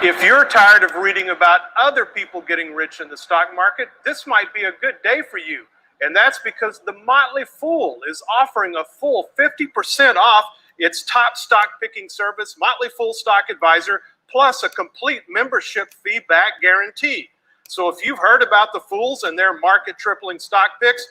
If you're tired of reading about other people getting rich in the stock market, this might be a good day for you. And that's because the Motley Fool is offering a full 50% off its top stock picking service, Motley Fool Stock Advisor, plus a complete membership fee back guarantee. So if you've heard about the Fools and their market tripling stock picks,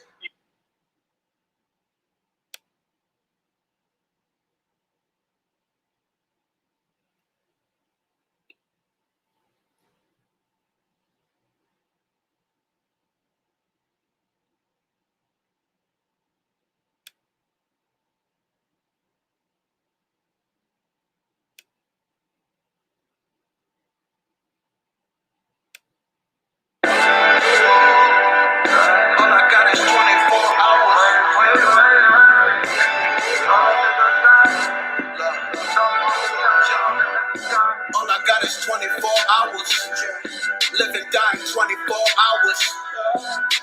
live and die in 24 hours.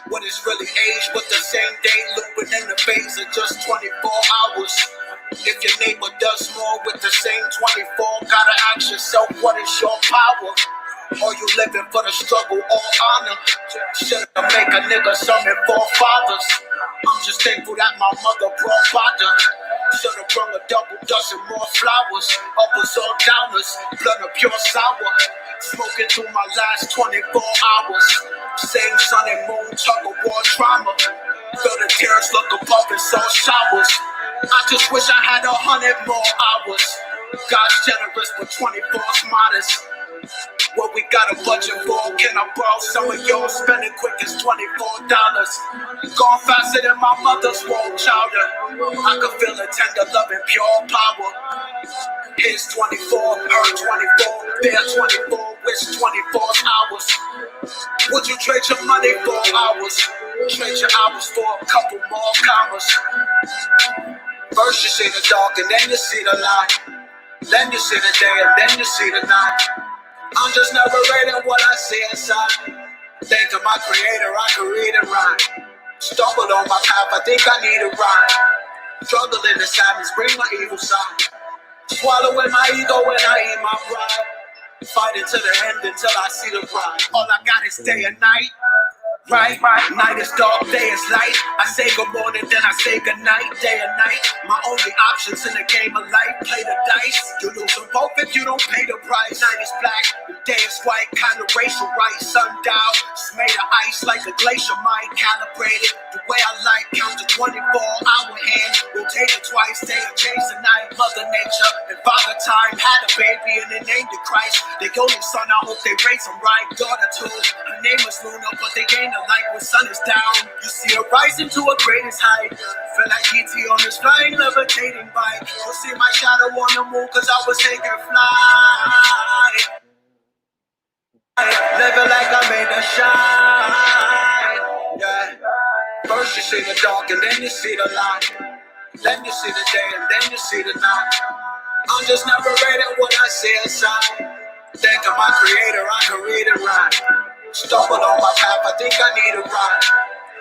What is really age but the same day, looping in the phase of just 24 hours. If your neighbor does more with the same 24, gotta ask yourself, what is your power? Or you living for the struggle or honor? Should've make a nigga summon forefathers. I'm just thankful that my mother brought father. Should've brought a double dozen more flowers. Uppers or downers, blood of pure sour. Smoking through my last 24 hours. Same sun and moon, tug of war trauma. Feel the tears look above and saw showers. I just wish I had 100 more hours. God's generous, but 24's modest. What we got a budget for? Can I borrow some of yours? Spend it quick as $24. Gone faster than my mother's womb chowder. I can feel a tender love and pure power. Here's 24, her 24, there 24, wish 24 hours. Would you trade your money for hours? Trade your hours for a couple more commas. First you see the dark and then you see the light. Then you see the day and then you see the night. I'm just narrating what I see inside. Think of my creator, I can read and write. Stumbled on my path, I think I need a ride. Struggle in the sadness, bring my evil side. Swallowing my ego when I eat my pride. Fighting to the end until I see the bride. All I got is day and night. Right? Night is dark, day is light. I say good morning, then I say good night. Day and night, my only options in the game of life. Play the dice, you lose them both if you don't pay the price. Night is black, the day is white, kind of racial right. Sundial, it's made of ice like a glacier might. Calibrated the way I like, count the 24-hour hand. Rotate it twice, day and change the night. Mother Nature and Father Time had a baby and they named it Christ. They only son, I hope they raise him right. Daughter too, her name was Luna, but they gained like when sun is down, you see her rising to her greatest height. Feel like E.T. on this flying, levitating bike. You'll see my shadow on the moon, cause I was taking flight. Living like I made a shine. Yeah. First you see the dark and then you see the light. Then you see the day and then you see the night. I'm just narrating what I see inside. Think of my creator, I can read and write. Stumbled on my path, I think I need a ride.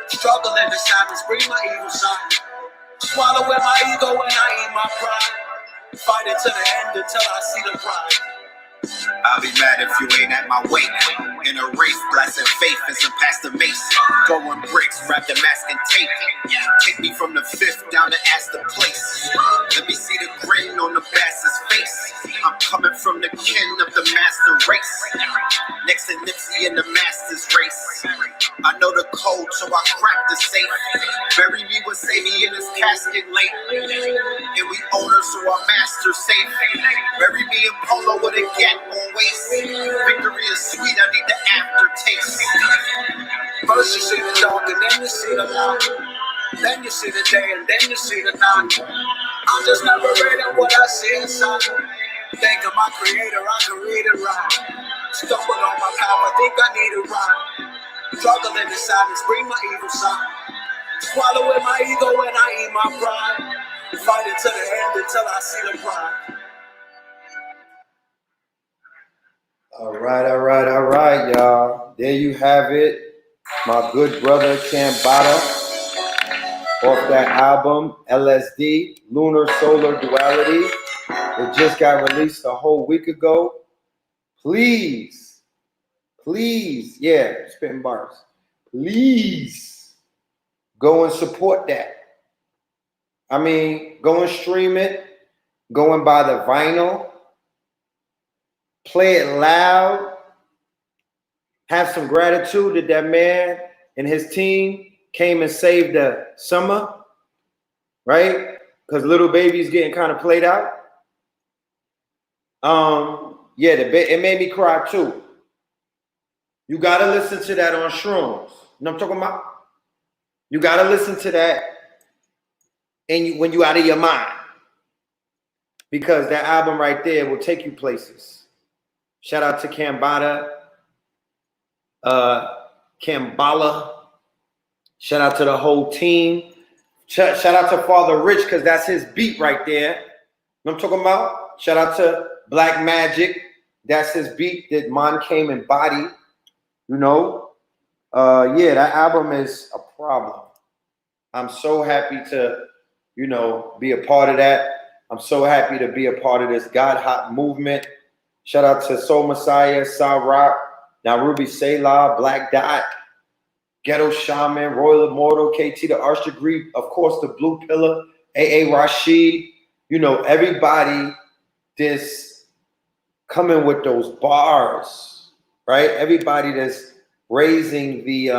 Struggle in the silence, bring my evil side. Swallowing my ego when I eat my pride. Fight it to the end until I see the bride. I'll be mad if you ain't at my weight. In a race, blasting faith and some past the mace. Throwing bricks, wrapped in mask and tape. Take me from the fifth down to Astor Place. Let me see the grin on the bastard's face. I'm coming from the kin of the master race. Next to Nipsey in the master's race. I know the code, so I cracked the safe. Bury me with Sadie in his casket late. And we owners, so our master's safe. Bury me in polo with a gap on waist. Victory is sweet, I need the aftertaste. First you see the dark and then you see the light. Then you see the day and then you see the night. I'm just narrating what I see inside. Think of my creator, I can read and write. Stumbled on my path, I think I need a ride. Struggle in the silence, bring my evil side. Swallowing my ego when I eat my pride. Fight it to the end until I see the bride. All right, y'all. There you have it. My good brother Cambatta off that album, LSD, Lunar Solar Duality. It just got released a whole week ago. please, yeah, spitting bars. Please go and support that. I mean, go and stream it. Go and buy the vinyl. Play it loud. Have some gratitude that that man and his team came and saved the summer, right? Because little baby's getting kind of played out. Yeah, it made me cry too. You gotta listen to that on shrooms. You know what I'm talking about? You gotta listen to that, and when you out of your mind, because that album right there will take you places. Shout out to Cambatta, Cambatta. Shout out to the whole team. Shout out to Father Rich, because that's his beat right there. You know what I'm talking about? Shout out to Black Magic. That's his beat that Man came and body. You know? Yeah, that album is a problem. I'm so happy to, you know, be a part of that. I'm so happy to be a part of this God Hot movement. Shout out to Soul Messiah, Sa Rock, Narubi Selah, Black Dot, Ghetto Shaman, Royal Immortal, KT the Arch Degree, of course, the Blue Pillar, AA Rashid, you know, everybody that's coming with those bars, right? Everybody that's raising the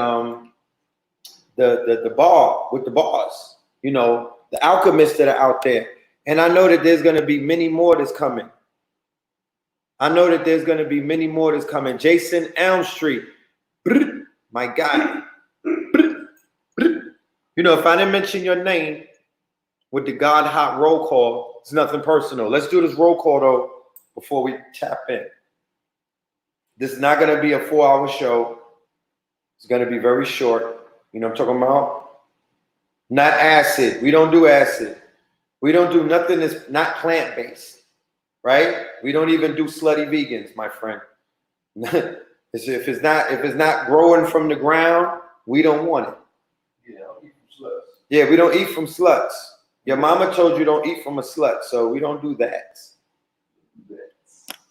bar with the bars, you know, the alchemists that are out there. And I know that there's going to be many more that's coming. I know that there's going to be many more that's coming. Jason Elm Street, my guy. You know, if I didn't mention your name with the God Hot roll call, it's nothing personal. Let's do this roll call, though, before we tap in. This is not going to be a 4-hour show. It's going to be very short. You know what I'm talking about? Not acid. We don't do acid. We don't do nothing that's not plant-based, right? We don't even do slutty vegans, my friend. If it's not growing from the ground, we don't want it. Yeah, I'll eat from sluts. Yeah, we don't eat from sluts. Your mama told you don't eat from a slut, so we don't do that.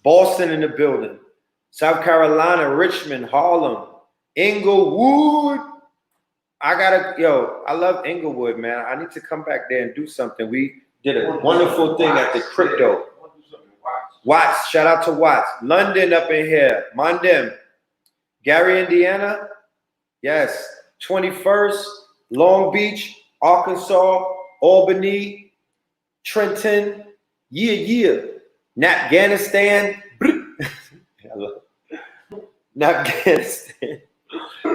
Boston in the building. South Carolina, Richmond, Harlem, Inglewood. I love Inglewood, man. I need to come back there and do something. We did a wonderful thing at the crypto. Watts, shout out to Watts. London up in here. Mondem. Gary, Indiana. Yes. 21st, Long Beach, Arkansas, Albany, Trenton. Yeah. Afghanistan. Afghanistan.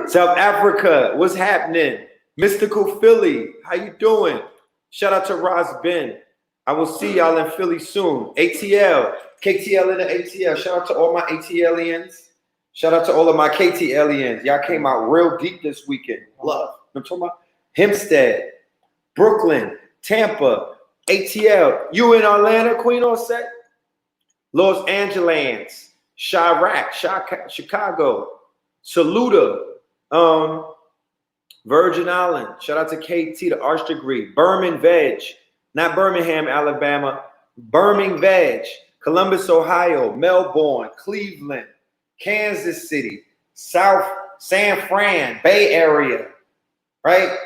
South Africa, what's happening? Mystical Philly, how you doing? Shout out to Ross Ben. I will see y'all in Philly soon. ATL, KTL in the ATL. Shout out to all my ATLians. Shout out to all of my KTLians. Y'all came out real deep this weekend. Love. I'm talking about Hempstead, Brooklyn, Tampa, ATL. You in Atlanta, Queen on set? Los Angeles, Chirac, Chicago, Saluda, Virgin Island. Shout out to KT, the Arch Degree. Birmingham Veg, not Birmingham, Alabama. Birmingham Veg, Columbus, Ohio, Melbourne, Cleveland, Kansas City, South San Fran, Bay Area, right?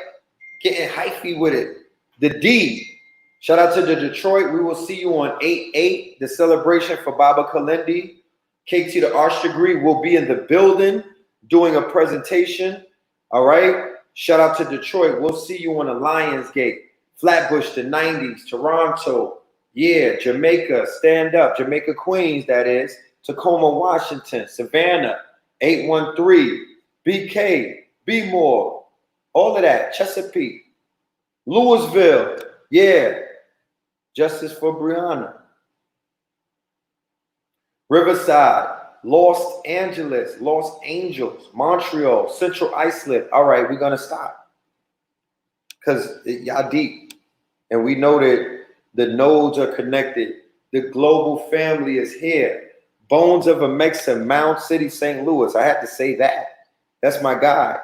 Getting hyphy with it. The D. Shout out to the Detroit. We will see you on 8/8, the celebration for Baba Kalindi. KT, the Arch Degree, will be in the building doing a presentation. All right. Shout out to Detroit. We'll see you on the Lionsgate, Flatbush, the 90s, Toronto. Yeah, Jamaica, stand up. Jamaica, Queens, that is. Tacoma, Washington, Savannah, 813, BK, B-More, all of that. Chesapeake, Louisville. Yeah. Justice for Brianna. Riverside, Los Angeles, Los Angeles, Montreal, Central Islip. All right, we're going to stop because y'all deep. And we know that the nodes are connected. The global family is here. Bones of a Mexican, Mound City, St. Louis. I had to say that. That's my guy.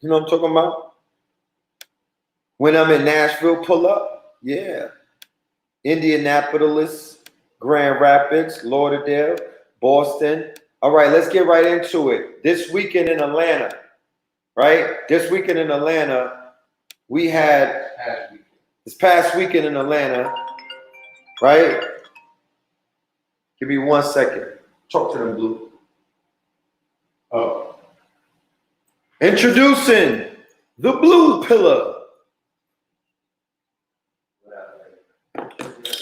You know what I'm talking about? When I'm in Nashville, pull up. Yeah. Indianapolis, Grand Rapids, Lauderdale, Boston. All right, let's get right into it. This weekend in Atlanta, right? This weekend in Atlanta, we had this past weekend in Atlanta, right? Give me 1 second. Talk to them, Blue. Oh. Introducing the Blue Pillar.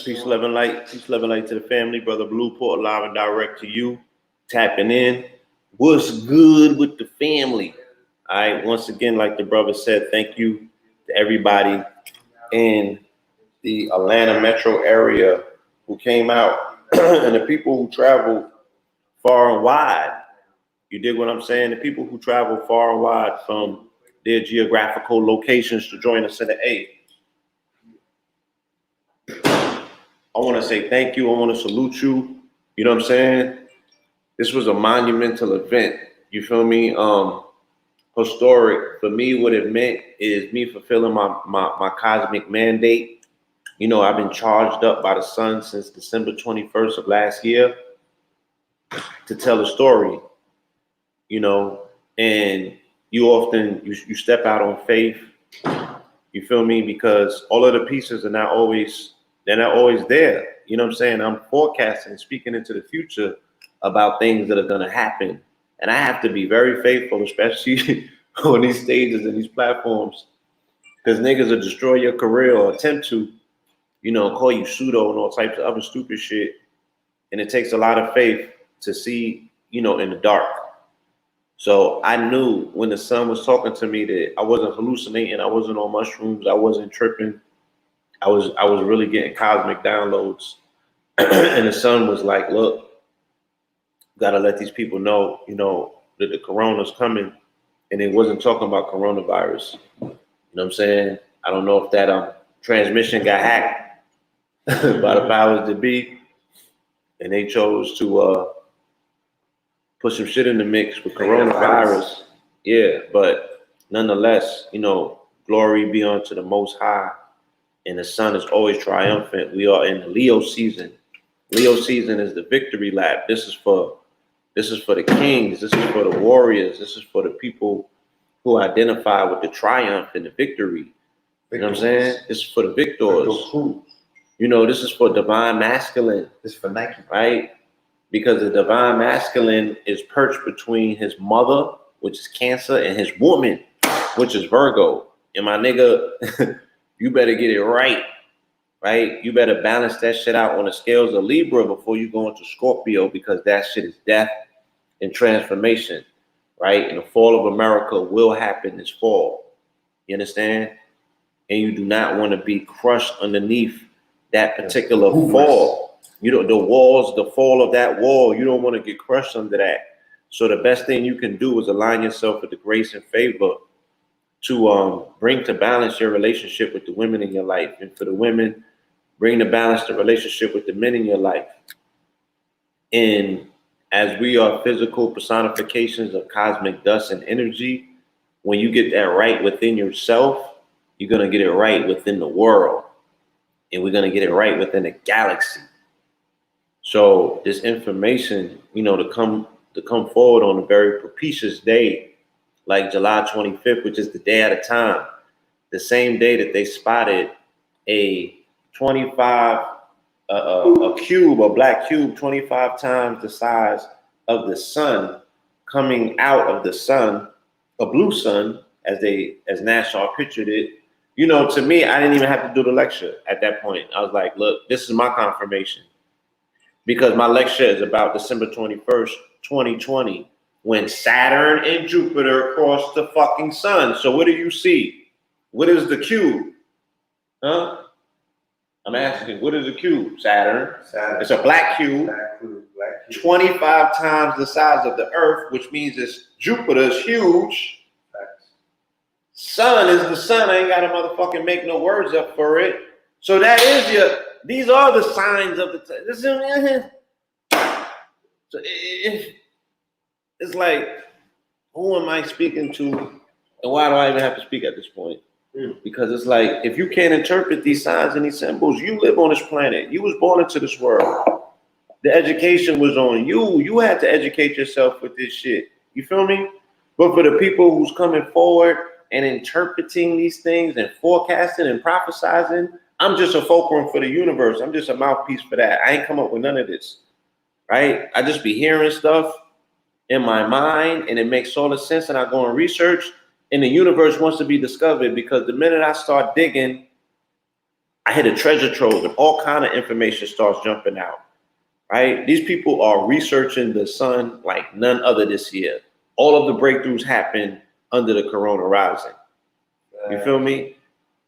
Peace, love, and light. Peace, love, and light to the family. Brother Blueport, live and direct to you. Tapping in. What's good with the family? All right. Once again, like the brother said, thank you to everybody in the Atlanta metro area who came out and the people who traveled far and wide. You dig what I'm saying? The people who travel far and wide from their geographical locations to join us in the A. I want to say thank you. I want to salute you. You know what I'm saying? This was a monumental event. You feel me? Historic. For me, what it meant is me fulfilling my cosmic mandate. You know, I've been charged up by the sun since December 21st of last year to tell a story, you know, and you often, you step out on faith. You feel me? Because all of the pieces are not always, they're not always there. You know what I'm saying? I'm forecasting, speaking into the future about things that are going to happen. And I have to be very faithful, especially on these stages and these platforms, because niggas will destroy your career or attempt to, you know, call you pseudo and all types of other stupid shit. And it takes a lot of faith to see, you know, in the dark. So I knew when the sun was talking to me that I wasn't hallucinating, I wasn't on mushrooms, I wasn't tripping. I was really getting cosmic downloads. And the sun was like, look, gotta let these people know, you know, that the corona's coming. And it wasn't talking about coronavirus. You know what I'm saying? I don't know if that transmission got hacked by the powers that be. And they chose to put some shit in the mix with coronavirus. Yeah, but nonetheless, you know, glory be unto the Most High. And the sun is always triumphant. We are in the Leo season. Leo season is the victory lap. This is for the kings. This is for the warriors. This is for the people who identify with the triumph and the victory. You know what I'm saying? This is for the victors. You know, this is for divine masculine. This is for Nike. Right? Because the divine masculine is perched between his mother, which is Cancer, and his woman, which is Virgo. And my nigga, you better get it right. Right? You better balance that shit out on the scales of Libra before you go into Scorpio, because that shit is death and transformation, right? And the fall of America will happen this fall. You understand? And you do not want to be crushed underneath that particular fall. You know, the walls, the fall of that wall, you don't want to get crushed under that. So the best thing you can do is align yourself with the grace and favor to bring to balance your relationship with the women in your life. And for the women, bring to balance the relationship with the men in your life. And as we are physical personifications of cosmic dust and energy, when you get that right within yourself, you're going to get it right within the world. And we're going to get it right within the galaxy. So this information, you know, to come forward on a very propitious day, like July 25th, which is the day at a time, the same day that they spotted a 25, a cube, a black cube, 25 times the size of the sun coming out of the sun, a blue sun, as NASA pictured it. You know, to me, I didn't even have to do the lecture at that point. I was like, look, this is my confirmation. Because my lecture is about December 21st, 2020, when Saturn and Jupiter crossed the fucking sun. So what do you see? What is the cube? Huh? I'm asking, what is a cube? Saturn. It's a black cube. 25 times the size of the Earth, which means it's Jupiter's huge. Sun is the sun. I ain't got to motherfucking make no words up for it. So that is these are the signs of the so it's like, who am I speaking to? And why do I even have to speak at this point? Because it's like, if you can't interpret these signs and these symbols, you live on this planet. You was born into this world. The education was on you. You had to educate yourself with this shit. You feel me? But for the people who's coming forward and interpreting these things and forecasting and prophesizing, I'm just a fulcrum for the universe. I'm just a mouthpiece for that. I ain't come up with none of this, right? I just be hearing stuff in my mind, and it makes all the sense, and I go and research, and the universe wants to be discovered, because the minute I start digging, I hit a treasure trove, and all kind of information starts jumping out, right? These people are researching the sun like none other this year. All of the breakthroughs happen under the corona rising. You feel me?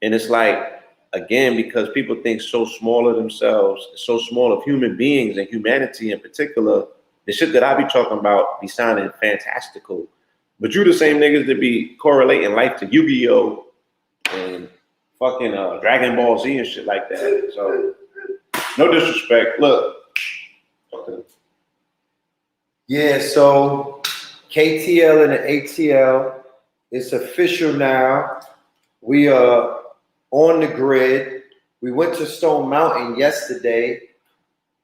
And it's like, again, because people think so small of themselves, so small of human beings and humanity in particular, the shit that I be talking about be sounding fantastical. But you the same niggas that be correlating life to Yu-Gi-Oh! And fucking Dragon Ball Z and shit like that. So, no disrespect. Look. Yeah, so KTL and the ATL, it's official now. We are on the grid. We went to Stone Mountain yesterday,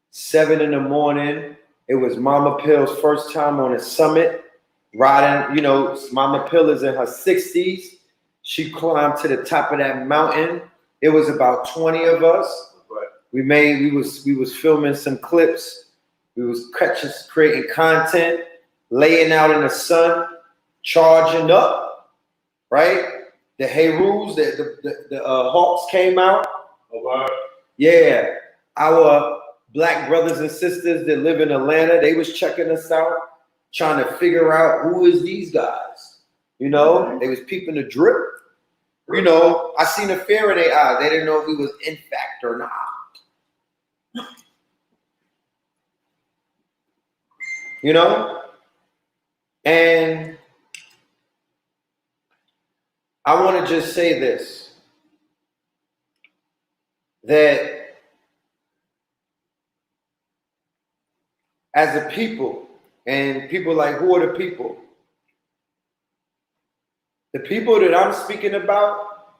7 in the morning. It was Mama Pill's first time on a summit, riding, you know, Mama Pill is in her 60s. She climbed to the top of that mountain. It was about 20 of us. We was filming some clips. We was creating content, laying out in the sun, charging up, right? The Herus, the Hawks came out. Yeah, our Black brothers and sisters that live in Atlanta, they was checking us out, trying to figure out who is these guys. You know, they was peeping the drip. You know, I seen the fear in their eyes. They didn't know if we was in fact or not. You know? And I want to just say this, that as a people, and people like, who are the people? The people that I'm speaking about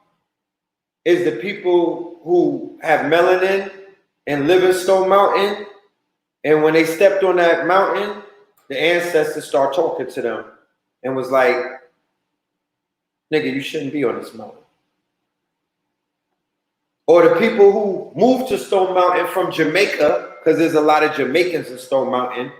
is the people who have melanin and live in Stone Mountain. And when they stepped on that mountain, the ancestors start talking to them and was like, nigga, you shouldn't be on this mountain. Or the people who moved to Stone Mountain from Jamaica, because there's a lot of Jamaicans in Stone Mountain,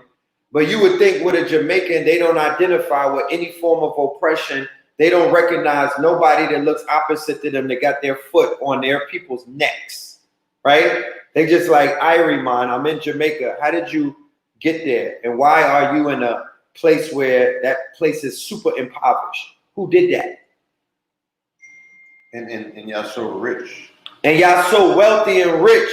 but you would think with a Jamaican, they don't identify with any form of oppression. They don't recognize nobody that looks opposite to them that got their foot on their people's necks, right? They just like, Irie, I'm in Jamaica. How did you get there? And why are you in a place where that place is super impoverished? Who did that? And y'all so rich. And y'all so wealthy and rich.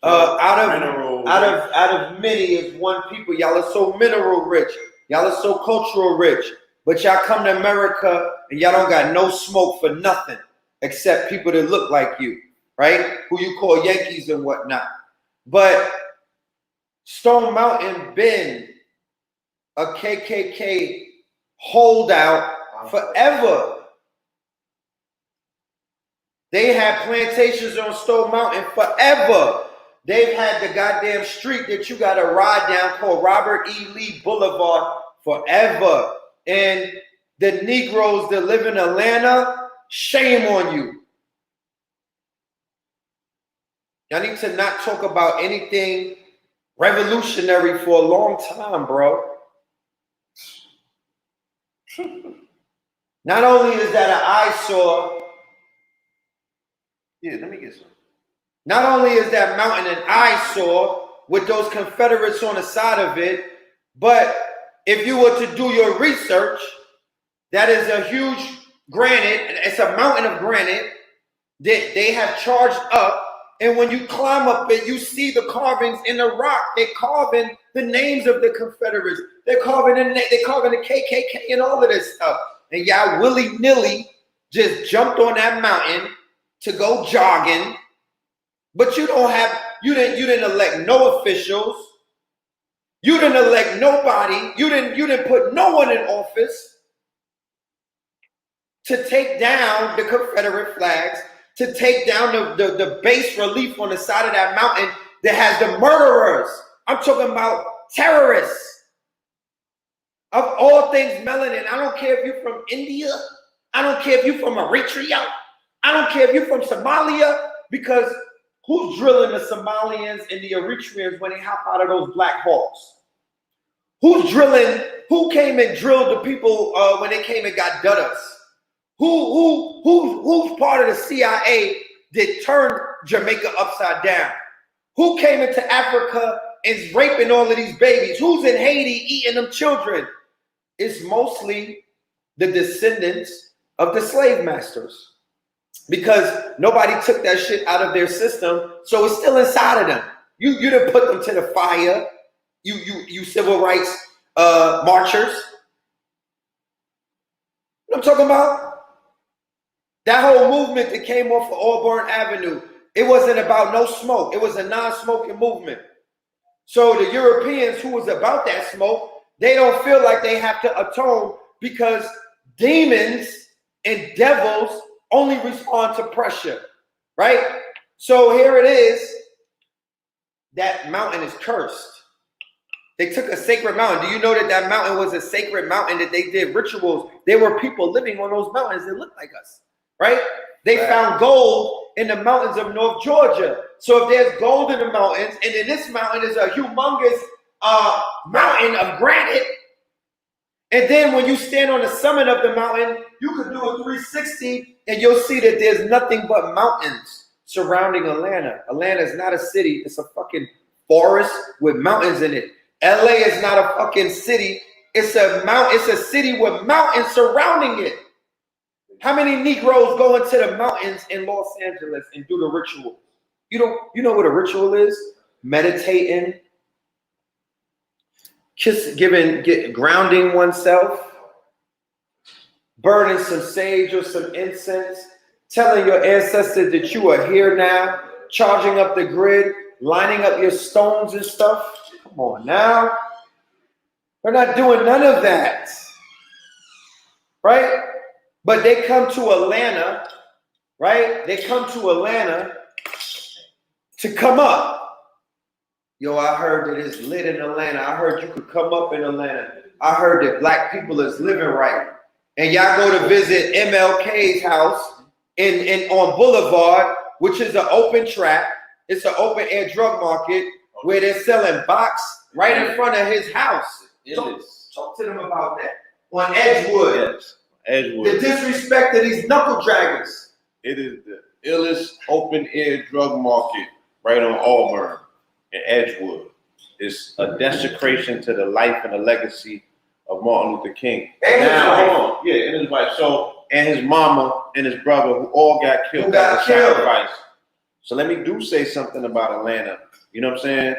Out of many is one people. Y'all are so mineral rich. Y'all are so cultural rich. But y'all come to America and y'all don't got no smoke for nothing except people that look like you, right? Who you call Yankees and whatnot. But Stone Mountain been a KKK holdout forever. They had plantations on Stone Mountain forever. They've had the goddamn street that you got to ride down called Robert E. Lee Boulevard forever. And the Negroes that live in Atlanta, shame on you. Y'all need to not talk about anything revolutionary for a long time, bro. Not only is that an eyesore, Yeah, let me get some. not only is that mountain an eyesore with those Confederates on the side of it, but if you were to do your research, that is a huge granite. It's a mountain of granite that they have charged up. And when you climb up it, you see the carvings in the rock. They're carving the names of the Confederates. They're carving the KKK and all of this stuff. And y'all willy-nilly just jumped on that mountain to go jogging. But you didn't elect no officials. You didn't elect nobody. You didn't put no one in office to take down the Confederate flags, to take down the bas relief on the side of that mountain that has the murderers I'm talking about terrorists. Of all things melanin, I don't care if you're from India. I don't care if you're from Eritrea. I don't care if you're from Somalia, because who's drilling the Somalians and the Eritreans when they hop out of those Black Hawks? Who's drilling? Who came and drilled the people when they came and got dudders? Who's part of the CIA that turned Jamaica upside down? Who came into Africa and is raping all of these babies? Who's in Haiti eating them children? It's mostly the descendants of the slave masters, because nobody took that shit out of their system, so it's still inside of them. You didn't put them to the fire. You civil rights marchers. You know what I'm talking about? That whole movement that came off of Auburn Avenue, it wasn't about no smoke. It was a non-smoking movement. So the Europeans who was about that smoke, they don't feel like they have to atone, because demons and devils only respond to pressure, right? So here it is. That mountain is cursed. They took a sacred mountain. Do you know that that mountain was a sacred mountain, that they did rituals? There were people living on those mountains that looked like us, right? They found gold in the mountains of North Georgia. So if there's gold in the mountains, and in this mountain is a humongous mountain of granite, and then when you stand on the summit of the mountain, you can do a 360 and you'll see that there's nothing but mountains surrounding Atlanta. Atlanta is not a city. It's a fucking forest with mountains in it. LA is not a fucking city. It's a city with mountains surrounding it. How many Negroes go into the mountains in Los Angeles and do the ritual? You know what a ritual is? Meditating, grounding oneself, burning some sage or some incense, telling your ancestors that you are here now, charging up the grid, lining up your stones and stuff. Come on now. They're not doing none of that, right? But they come to Atlanta, right? They come to Atlanta to come up. Yo, I heard that it's lit in Atlanta. I heard you could come up in Atlanta. I heard that Black people is living right. And y'all go to visit MLK's house on Boulevard, which is an open track. It's an open air drug market where they're selling box right in front of his house. Talk to them about that. On Edgewood. Yes. Edgewood. The disrespect of these knuckle draggers. It is the illest open air drug market right on Auburn in Edgewood. It's a desecration to the life and the legacy of Martin Luther King. And hold on. Yeah, and his wife. So, and his mama and his brother, who all got killed by the sacrifice. So let me say something about Atlanta. You know what I'm saying?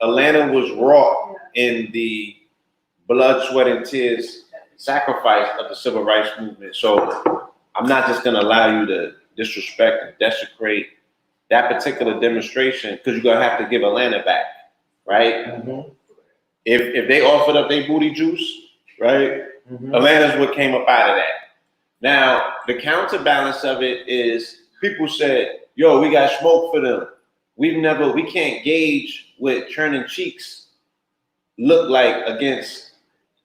Atlanta was wrought in the blood, sweat, and tears sacrifice of the civil rights movement. So I'm not just going to allow you to disrespect and desecrate that particular demonstration, because you're going to have to give Atlanta back, right? Mm-hmm. If they offered up their booty juice, right? Mm-hmm. Atlanta's what came up out of that. Now, the counterbalance of it is people said, yo, we got smoke for them. We can't gauge what turning cheeks look like against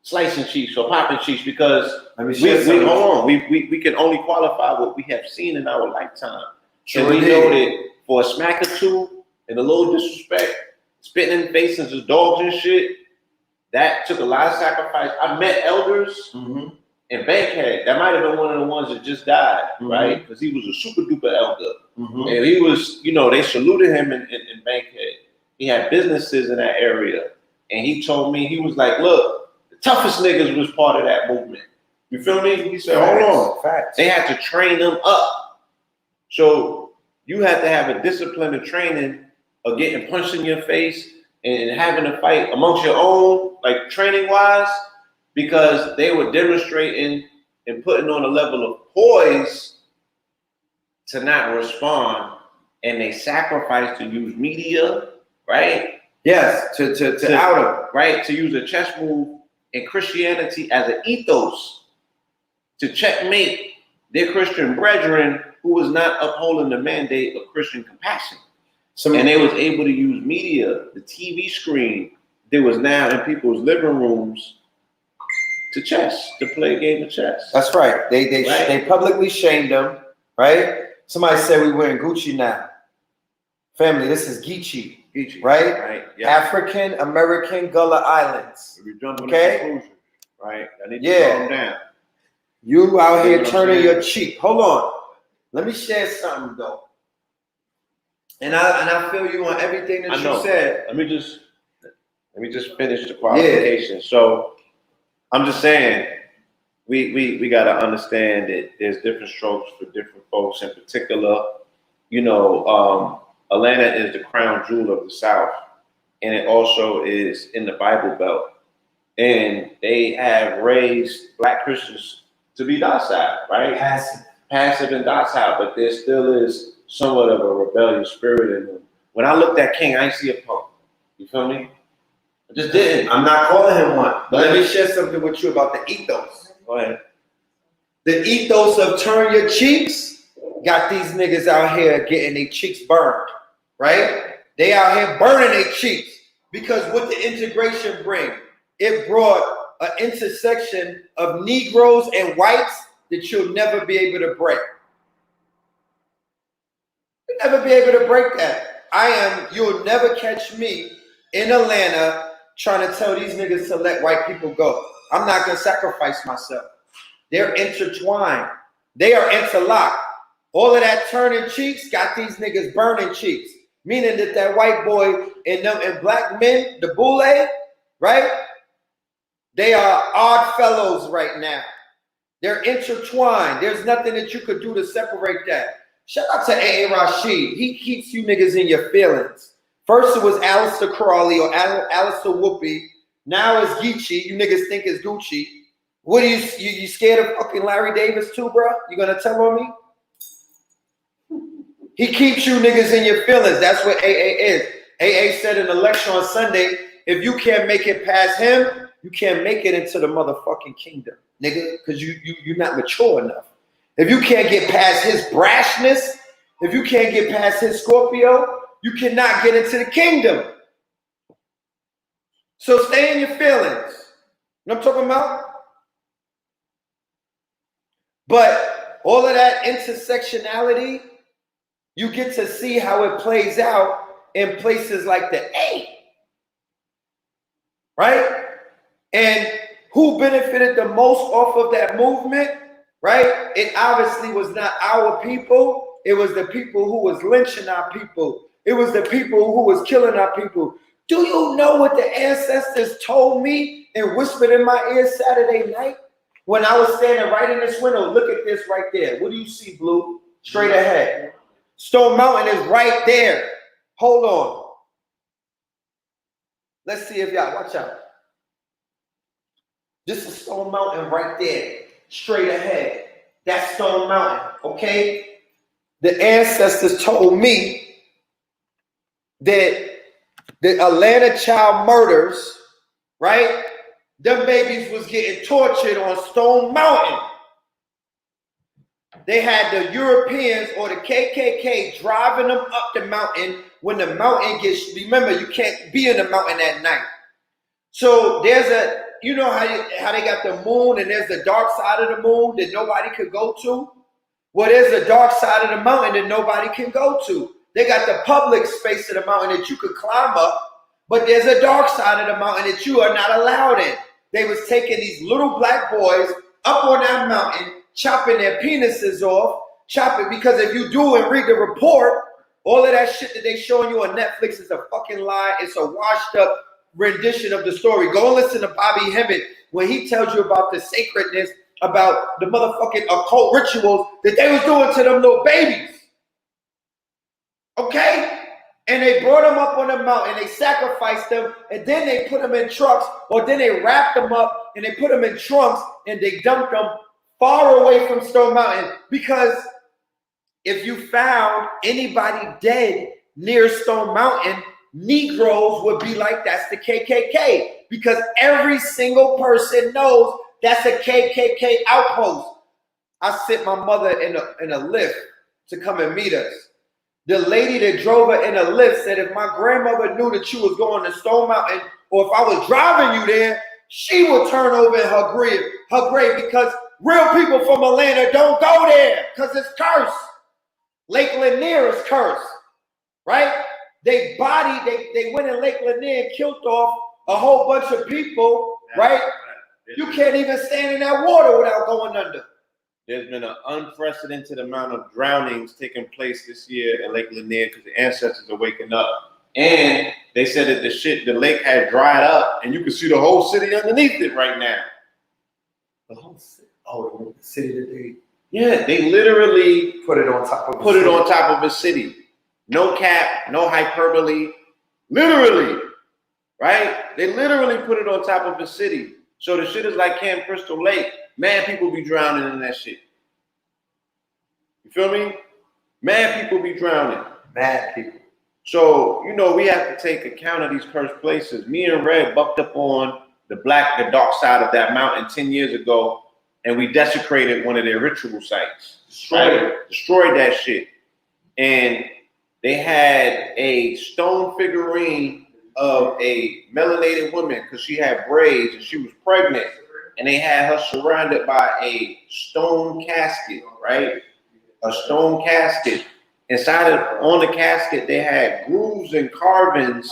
slicing cheeks or popping cheeks, because we can only qualify what we have seen in our lifetime. Sure, and we know that for a smack or two and a little disrespect, spitting in faces of dogs and shit, that took a lot of sacrifice. I met elders in Bankhead. That might have been one of the ones that just died, right? Because he was a super duper elder. And he was, they saluted him in Bankhead. He had businesses in that area. And he told me, he was like, look, the toughest niggas was part of that movement. You feel me? He said, hold on. Facts. They had to train them up. So you had to have a discipline of training of getting punched in your face and having a fight amongst your own, like training wise, because they were demonstrating and putting on a level of poise to not respond, and they sacrificed to use media, right? Yes, to out them, right? To use a chess move in Christianity as an ethos to checkmate their Christian brethren who was not upholding the mandate of Christian compassion. And they was able to use media, the TV screen that was now in people's living rooms to play a game of chess. That's right. They publicly shamed them, right? Somebody said we wearing Gucci now. Family, this is Geechee, right? Right. Yeah. African American Gullah Islands. Okay? Right. I need to calm down. You out here turning your cheek. Hold on. Let me share something though. And I feel you on everything that you said. Let me just finish the qualification. Yeah. So I'm just saying we gotta understand that there's different strokes for different folks. In particular, Atlanta is the crown jewel of the South, and it also is in the Bible Belt. And they have raised Black Christians to be docile, right? Passive and docile, but there still is somewhat of a rebellious spirit in them. When I looked at King, I didn't see a punk. You feel me? I just didn't. I'm not calling him one. But let me share something with you about the ethos. Go ahead. The ethos of turn your cheeks got these niggas out here getting their cheeks burned, right? They out here burning their cheeks because what the integration bring, it brought an intersection of Negroes and whites that you'll never be able to break. You'll never be able to break that. You'll never catch me in Atlanta trying to tell these niggas to let white people go. I'm not gonna sacrifice myself. They're intertwined. They are interlocked. All of that turning cheeks got these niggas burning cheeks. Meaning that white boy and black men, the boule, right? They are odd fellows right now. They're intertwined. There's nothing that you could do to separate that. Shout out to A.A. Rashid. He keeps you niggas in your feelings. First it was Aleister Crowley or Aleister Whoopi. Now it's Geechee. You niggas think it's Gucci. What are you scared of fucking Larry Davis too, bro? You gonna tell on me? He keeps you niggas in your feelings. That's what AA is. AA said in the lecture on Sunday, if you can't make it past him, you can't make it into the motherfucking kingdom, nigga, because you're not mature enough. If you can't get past his brashness, if you can't get past his Scorpio, you cannot get into the kingdom. So stay in your feelings. You know what I'm talking about? But all of that intersectionality, you get to see how it plays out in places like the A. Right? And who benefited the most off of that movement? Right? It obviously was not our people. It was the people who was lynching our people. It was the people who was killing our people. Do you know what the ancestors told me and whispered in my ear Saturday night? When I was standing right in this window, look at this right there. What do you see, Blue? Straight ahead. Stone Mountain is right there. Hold on. Let's see if y'all, watch out. This is Stone Mountain right there. Straight ahead. That's Stone Mountain, okay? The ancestors told me that the Atlanta child murders, right? Them babies was getting tortured on Stone Mountain. They had the Europeans or the KKK driving them up the mountain when the mountain gets, remember, you can't be in the mountain at night. So there's a, you know how they got the moon and there's the dark side of the moon that nobody could go to? Well, there's a dark side of the mountain that nobody can go to. They got the public space of the mountain that you could climb up, but there's a dark side of the mountain that you are not allowed in. They was taking these little black boys up on that mountain, chopping their penises off, because if you do and read the report, all of that shit that they showing you on Netflix is a fucking lie. It's a washed up rendition of the story. Go and listen to Bobby Hemmett when he tells you about the sacredness, about the motherfucking occult rituals that they was doing to them little babies. Okay? And they brought them up on the mountain, they sacrificed them, and then they put them in trucks, or then they wrapped them up and they put them in trunks and they dumped them far away from Stone Mountain. Because if you found anybody dead near Stone Mountain, Negroes would be like, that's the KKK. Because every single person knows that's a KKK outpost. I sent my mother in a Lyft to come and meet us. The lady that drove her in a Lyft said if my grandmother knew that you was going to Stone Mountain, or if I was driving you there, she would turn over in her grave because real people from Atlanta don't go there because it's cursed. Lake Lanier is cursed, right? They went in Lake Lanier and killed off a whole bunch of people, right? You can't even stand in that water without going under. There's been an unprecedented amount of drownings taking place this year in Lake Lanier because the ancestors are waking up. And they said that the lake had dried up and you can see the whole city underneath it right now. The whole city? Oh, the city that they... Yeah, they literally put it on top of a city. No cap, no hyperbole. Literally, right? They literally put it on top of a city. So the shit is like Camp Crystal Lake. Man, people be drowning in that shit. You feel me? Mad people be drowning. Mad people. So, you know, we have to take account of these cursed places. Me and Red bucked up on the dark side of that mountain 10 years ago, and we desecrated one of their ritual sites. Destroyed that shit. And they had a stone figurine of a melanated woman because she had braids and she was pregnant. And they had her surrounded by a stone casket, right? A stone casket. On the casket, they had grooves and carvings,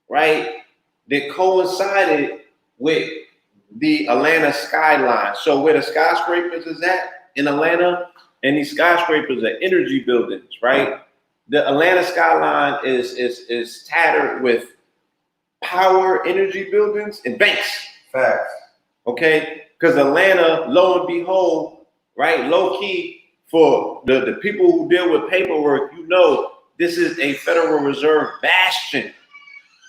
right? That coincided with the Atlanta skyline. So where the skyscrapers is at in Atlanta, and these skyscrapers are energy buildings, right? The Atlanta skyline is tattered with power energy buildings and banks. Facts. Okay, because Atlanta, lo and behold, right, low key for the people who deal with paperwork, you know, this is a Federal Reserve bastion.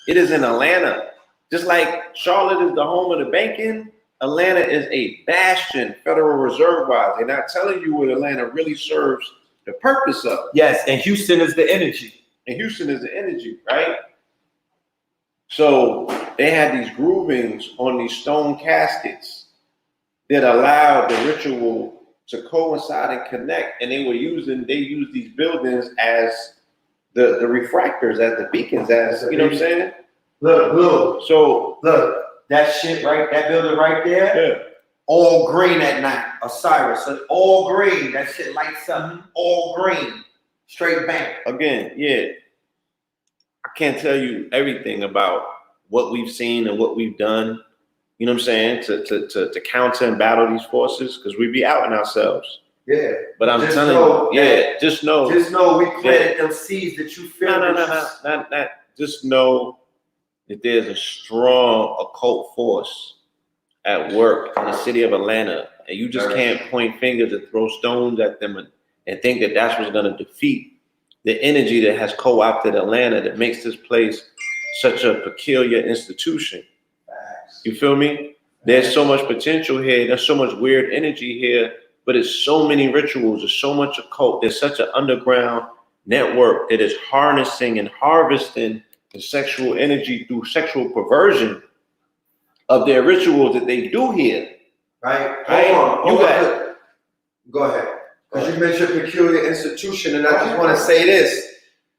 It is in Atlanta. Just like Charlotte is the home of the banking, Atlanta is a bastion, Federal Reserve-wise. They're not telling you what Atlanta really serves the purpose of. Yes, and Houston is the energy. And Houston is the energy, right? So they had these groovings on these stone caskets that allowed the ritual to coincide and connect. And they used these buildings as the refractors, as the beacons, as you know what I'm saying? Look. So look, that shit right, that building right there, yeah. All green at night. Osiris, all green. That shit lights up, all green. Straight bank. Again, yeah. I can't tell you everything about what we've seen and what we've done, you know what I'm saying, to counter and battle these forces, because we be outing ourselves. Yeah. But I'm just telling you, just know we planted them seeds that you feel. No. Just know that there's a strong occult force at work in the city of Atlanta, and you just can't point fingers and throw stones at them and think that that's what's going to defeat the energy that has co-opted Atlanta, that makes this place such a peculiar institution. You feel me? There's so much potential here. There's so much weird energy here, but it's so many rituals. There's so much occult. There's such an underground network that is harnessing and harvesting the sexual energy through sexual perversion of their rituals that they do here. Right? Hold on. Go ahead. Because you mentioned peculiar institution, and I just want to say this.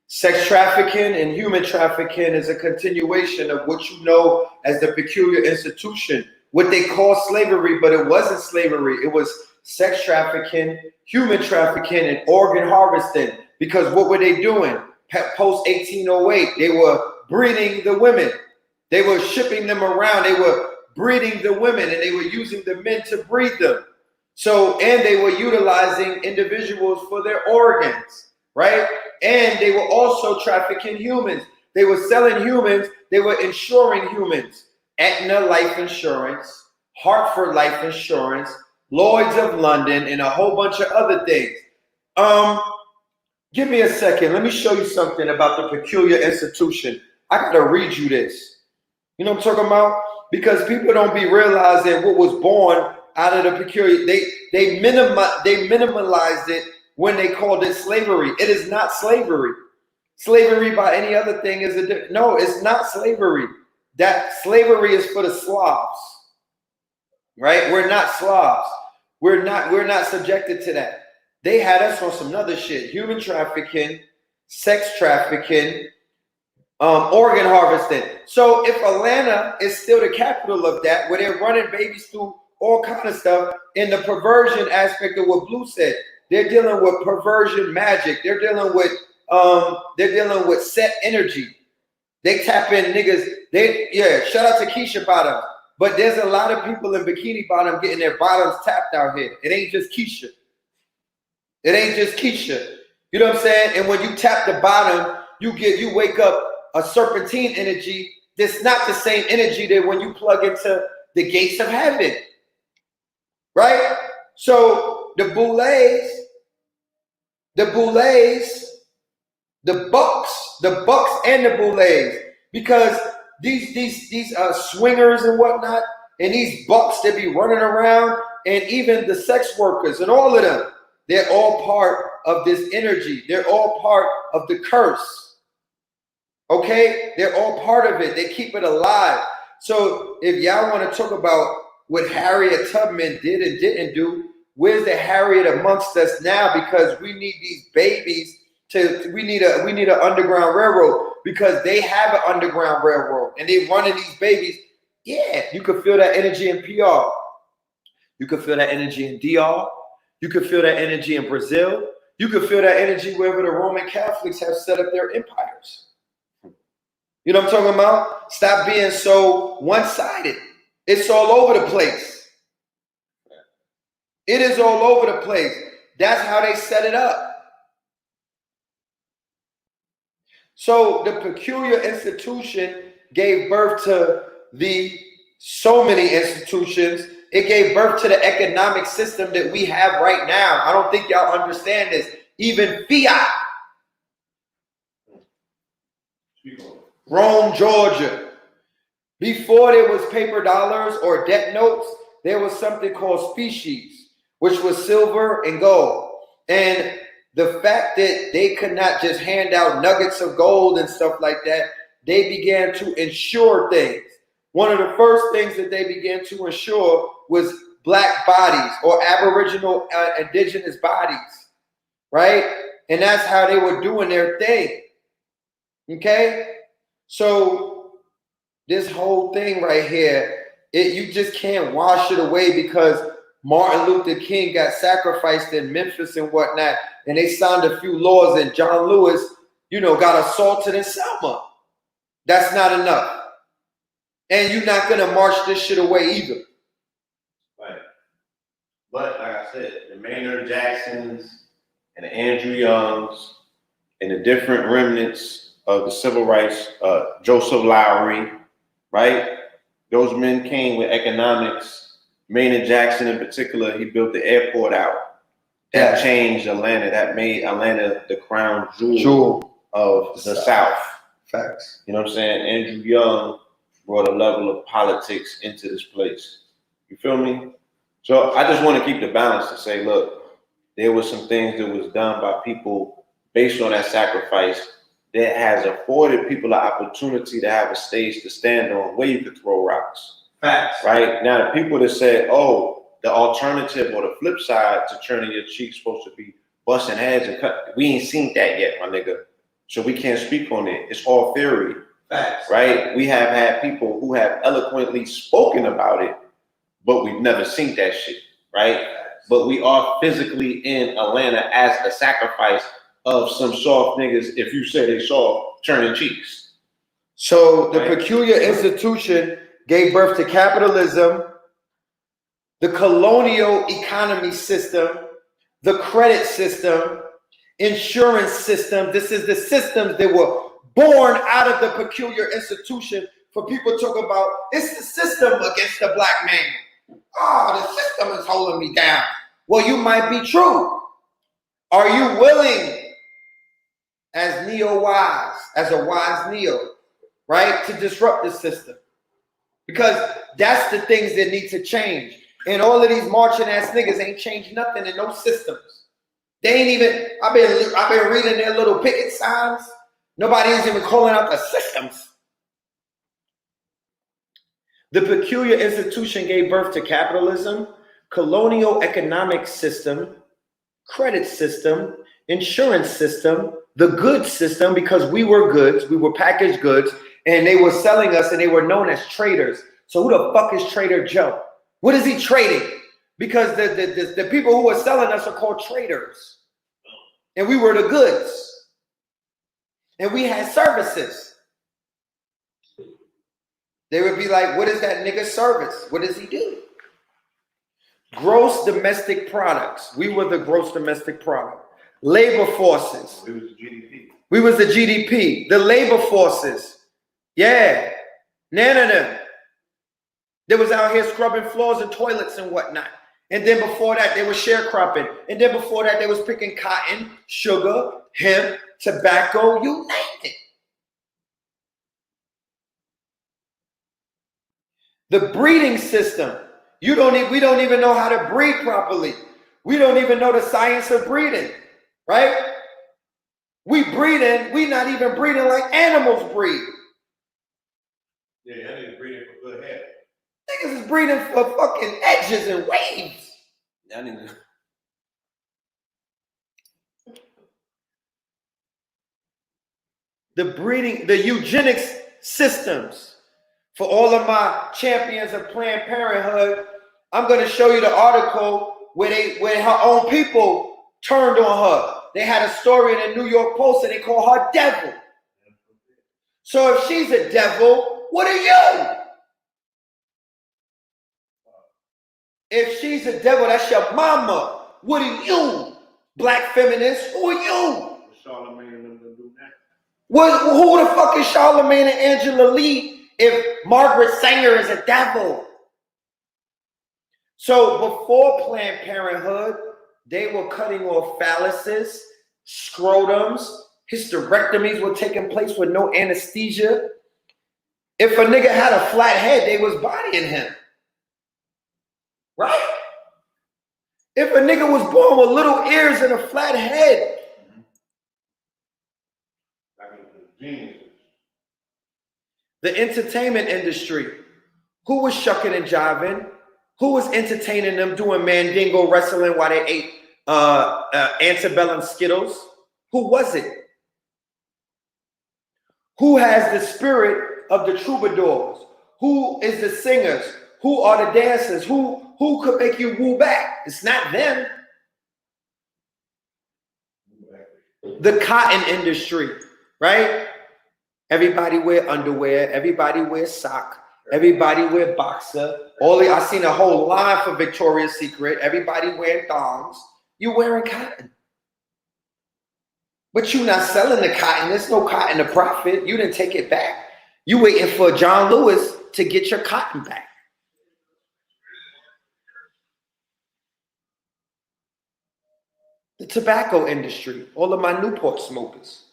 Sex trafficking and human trafficking is a continuation of what you know as the peculiar institution, what they call slavery, but it wasn't slavery. It was sex trafficking, human trafficking, and organ harvesting. Because what were they doing? Post 1808, they were breeding the women. They were shipping them around. They were breeding the women, and they were using the men to breed them. So, and they were utilizing individuals for their organs, right? And they were also trafficking humans. They were selling humans. They were insuring humans. Aetna Life Insurance, Hartford Life Insurance, Lloyd's of London, and a whole bunch of other things. Give me a second. Let me show you something about the peculiar institution. I gotta read you this. You know what I'm talking about? Because people don't be realizing what was born out of the peculiar. They minimalized it when they called it slavery. It is not slavery. Slavery by any other thing is no, it's not slavery. That slavery is for the Slavs, right? We're not Slavs. We're not subjected to that. They had us on some other shit. Human trafficking sex trafficking, organ harvesting. So if Atlanta is still the capital of that, where they're running babies through all kind of stuff, in the perversion aspect of what Blue said, they're dealing with perversion magic. They're dealing with set energy. They tap in niggas. Shout out to Keisha Bottom. But there's a lot of people in Bikini Bottom getting their bottoms tapped out here. It ain't just Keisha. It ain't just Keisha. You know what I'm saying? And when you tap the bottom, you wake up a serpentine energy that's not the same energy that when you plug into the gates of heaven. Right? So the Boulets, the Bucks and the Boulets, because these swingers and whatnot, and these Bucks that be running around, and even the sex workers and all of them, they're all part of this energy. They're all part of the curse. Okay? They're all part of it. They keep it alive. So if y'all want to talk about what Harriet Tubman did and didn't do, where's the Harriet amongst us now? Because we need these babies we need an underground railroad, because they have an underground railroad and they running these babies. Yeah, you can feel that energy in PR. You can feel that energy in DR. You can feel that energy in Brazil. You can feel that energy wherever the Roman Catholics have set up their empires. You know what I'm talking about? Stop being so one-sided. It's all over the place. It is all over the place. That's how they set it up. So the peculiar institution gave birth to so many institutions. It gave birth to the economic system that we have right now. I don't think y'all understand this. Even fiat. Rome, Georgia. Before there was paper dollars or debt notes, there was something called species, which was silver and gold. And the fact that they could not just hand out nuggets of gold and stuff like that, they began to insure things. One of the first things that they began to insure was black bodies or aboriginal indigenous bodies, right? And that's how they were doing their thing. Okay? So this whole thing right here, you just can't wash it away because Martin Luther King got sacrificed in Memphis and whatnot, and they signed a few laws, and John Lewis, got assaulted in Selma. That's not enough. And you're not going to march this shit away either. Right. But like I said, the Maynard Jacksons and the Andrew Youngs and the different remnants of the civil rights, Joseph Lowry, right? Those men came with economics. Maynard Jackson in particular, he built the airport out. That changed Atlanta. That made Atlanta the crown jewel of the South. Facts. You know what I'm saying? Andrew Young brought a level of politics into this place. You feel me? So I just want to keep the balance to say, look, there was some things that was done by people based on that sacrifice that has afforded people an opportunity to have a stage to stand on where you could throw rocks. Facts. Right? Now, the people that said, oh, the alternative or the flip side to turning your cheek supposed to be busting heads and cut, we ain't seen that yet, my nigga. So we can't speak on it. It's all theory. Facts. Right? We have had people who have eloquently spoken about it, but we've never seen that shit. Right? Facts. But we are physically in Atlanta as a sacrifice of some soft niggas, if you say they soft, turning cheeks. So the peculiar institution gave birth to capitalism, the colonial economy system, the credit system, insurance system. This is the systems that were born out of the peculiar institution. For people to talk about, it's the system against the black man. Oh, the system is holding me down. Well, you might be true. Are you willing, as neo-wise, as a wise neo, right, to disrupt the system? Because that's the things that need to change. And all of these marching ass niggas ain't changed nothing in no systems. They ain't even, I've been reading their little picket signs. Nobody's even calling out the systems. The peculiar institution gave birth to capitalism, colonial economic system, credit system, insurance system, the goods system because we were goods, we were packaged goods, and they were selling us and they were known as traders. So who the fuck is Trader Joe? What is he trading? Because the people who are selling us are called traders. And we were the goods. And we had services. They would be like, what is that nigga's service? What does he do? Gross domestic products. We were the gross domestic product. Labor forces. It was the GDP. We was the GDP. The labor forces. Yeah. None. They was out here scrubbing floors and toilets and whatnot. And then before that, they were sharecropping. And then before that, they was picking cotton, sugar, hemp, tobacco, you name it. The breeding system. We don't even know how to breed properly. We don't even know the science of breeding, right? We not even breeding like animals breed. Yeah, I need to breed it for good hair. Niggas is breeding for fucking edges and waves. I need to. The breeding, the eugenics systems. For all of my champions of Planned Parenthood, I'm going to show you the article where her own people turned on her. They had a story in the New York Post and they call her devil. So if she's a devil, what are you? If she's a devil, that's your mama. What are you? Black feminists, who are you? Charlamagne and them gonna do that. Who the fuck is Charlamagne and Angela Lee if Margaret Sanger is a devil? So before Planned Parenthood, they were cutting off phalluses, scrotums, hysterectomies were taking place with no anesthesia. If a nigga had a flat head, they was bodying him. Right? If a nigga was born with little ears and a flat head. The entertainment industry. Who was shucking and jiving? Who was entertaining them doing Mandingo Wrestling while they ate Antebellum Skittles? Who was it? Who has the spirit of the troubadours? Who is the singers? Who are the dancers? Who could make you woo back? It's not them. The cotton industry, right? Everybody wear underwear. Everybody wear sock. Everybody wear boxer. I seen a whole line for Victoria's Secret. Everybody wearing thongs. You wearing cotton. But you not selling the cotton. There's no cotton to profit. You didn't take it back. You waiting for John Lewis to get your cotton back. The tobacco industry, all of my Newport smokers.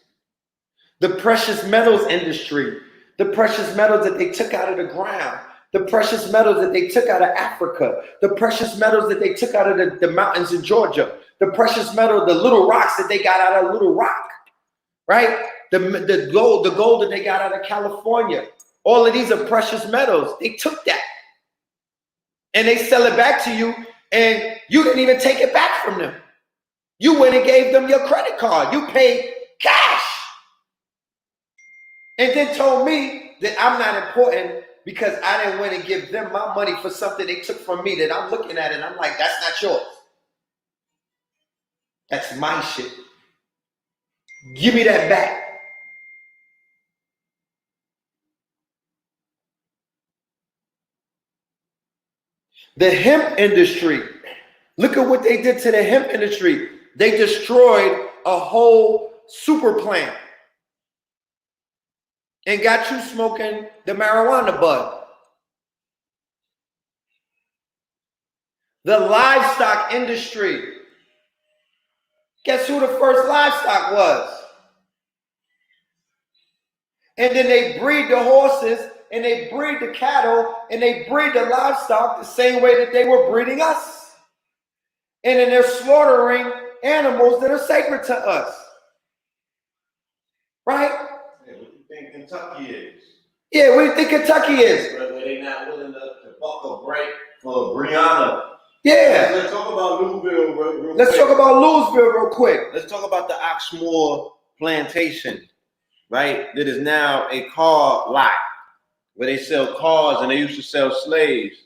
The precious metals industry, the precious metals that they took out of the ground, the precious metals that they took out of Africa, the precious metals that they took out of the mountains in Georgia, the precious metal, the little rocks that they got out of Little Rock, right? The gold that they got out of California. All of these are precious metals. They took that and they sell it back to you and you didn't even take it back from them. You went and gave them your credit card. You paid cash. And then told me that I'm not important because I didn't want to give them my money for something they took from me that I'm looking at and I'm like, that's not yours. That's my shit. Give me that back. The hemp industry. Look at what they did to the hemp industry. They destroyed a whole super plant and got you smoking the marijuana bud. The livestock industry. Guess who the first livestock was? And then they breed the horses and they breed the cattle and they breed the livestock the same way that they were breeding us. And then they're slaughtering animals that are sacred to us. Right? Yeah, what you think Kentucky is? Yeah, what do you think Kentucky is? But they're not willing to buck a break for Brianna. Yeah. Let's talk about Louisville real Let's quick. talk about Louisville real quick. Let's talk about the Oxmoor plantation, right? That is now a car lot where they sell cars and they used to sell slaves.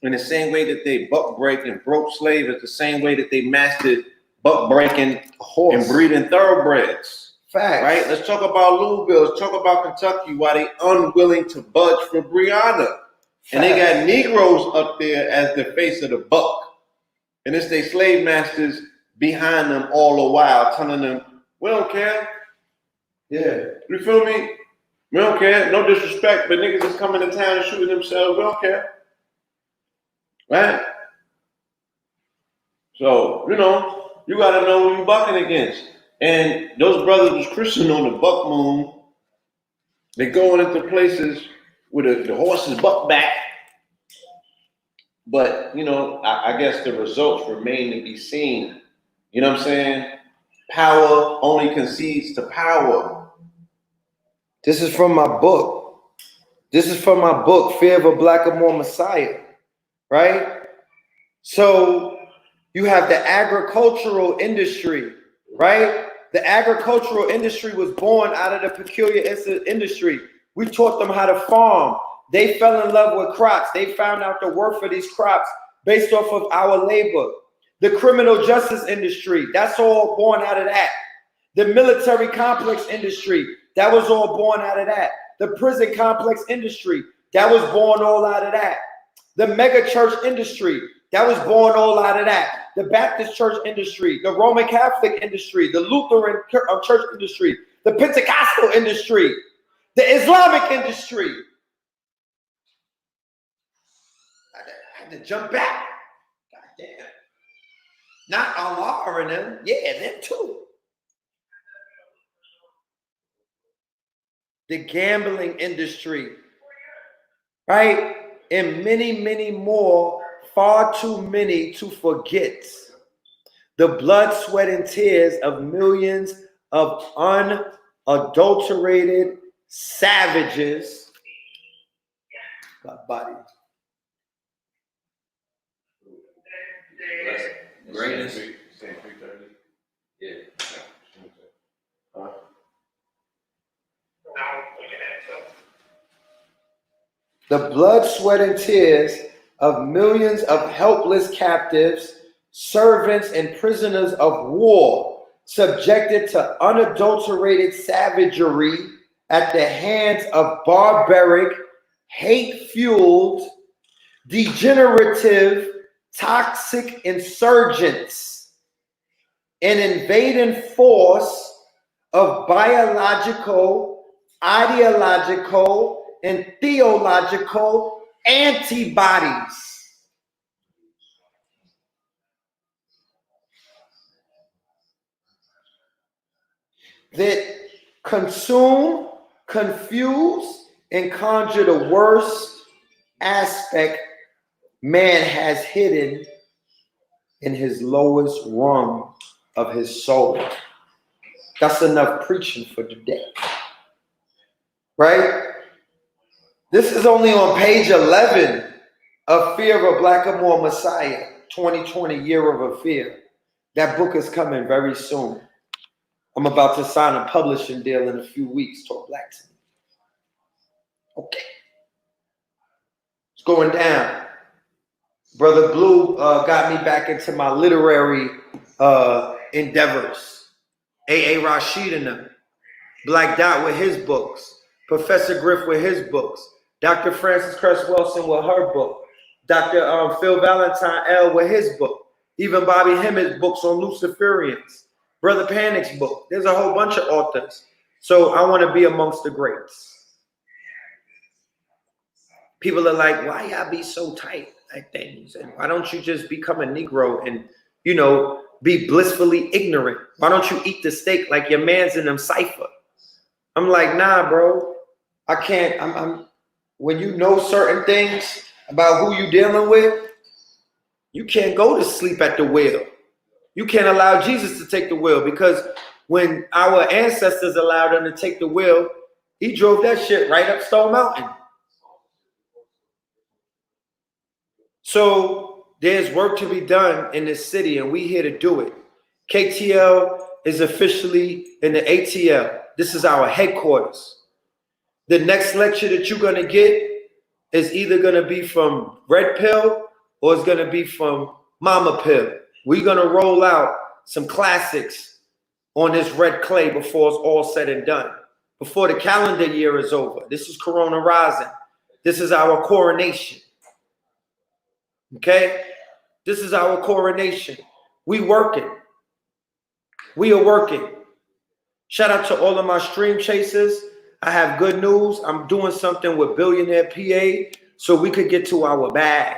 In the same way that they buck break and broke slaves, it's the same way that they mastered buck breaking and breeding thoroughbreds. Facts. Right? Let's talk about Louisville. Let's talk about Kentucky. Why they unwilling to budge for Brianna. And they got Negroes up there as the face of the buck. And it's their slave masters behind them all the while, telling them, we don't care. Yeah. You feel me? We don't care. No disrespect, but niggas is coming to town and shooting themselves. We don't care. Right? So, you know, you got to know who you're bucking against. And those brothers was Christian on the buck moon. They going into places where the horses buck back. But, you know, I guess the results remain to be seen. You know what I'm saying? Power only concedes to power. This is from my book. This is from my book, Fear of a Blackamoor Messiah. Right? So you have the agricultural industry, right? The agricultural industry was born out of the peculiar industry. We taught them how to farm. They fell in love with crops. They found out the worth of these crops based off of our labor. The criminal justice industry, that's all born out of that. The military complex industry, that was all born out of that. The prison complex industry, that was born all out of that. The mega church industry, that was born all out of that. The Baptist church industry, the Roman Catholic industry, the Lutheran church industry, the Pentecostal industry, the Islamic industry. I had to jump back. God damn. Not Allah and them. Yeah, them too. The gambling industry, right? And many, many more, far too many to forget. The blood, sweat, and tears of millions of unadulterated savages. My body. Greatness. Yeah. The blood, sweat, and tears of millions of helpless captives, servants, and prisoners of war, subjected to unadulterated savagery at the hands of barbaric, hate-fueled, degenerative, toxic insurgents, an invading force of biological, ideological, and theological antibodies. That consume, confuse, and conjure the worst aspect man has hidden in his lowest rung of his soul. That's enough preaching for today. Right? This is only on page 11 of Fear of a Blackamoor Messiah, 2020 Year of a Fear. That book is coming very soon. I'm about to sign a publishing deal in a few weeks. Talk black to me. Okay. It's going down. Brother Blue got me back into my literary endeavors. A.A. Rashid and them. Black Dot with his books. Professor Griff with his books. Dr. Frances Cress Wilson with her book. Dr. Phil Valentine L. with his book. Even Bobby Hemmett's books on Luciferians. Brother Panic's book. There's a whole bunch of authors. So I want to be amongst the greats. People are like, why y'all be so tight at things? And why don't you just become a Negro and, you know, be blissfully ignorant? Why don't you eat the steak like your man's in them Cypher? I'm like, nah, bro. I can't. I'm when you know certain things about who you dealing with, you can't go to sleep at the wheel. You can't allow Jesus to take the wheel, because when our ancestors allowed him to take the wheel, he drove that shit right up Stone Mountain. So there's work to be done in this city, and we here to do it. KTL is officially in the ATL. This is our headquarters. The next lecture that you're going to get is either going to be from Red Pill or it's going to be from Mama Pill. We're going to roll out some classics on this red clay before it's all said and done. Before the calendar year is over. This is Corona Rising. This is our coronation. Okay? This is our coronation. We working. We are working. Shout out to all of my Streamchaserz. I have good news. I'm doing something with Billionaire PA so we could get to our bag.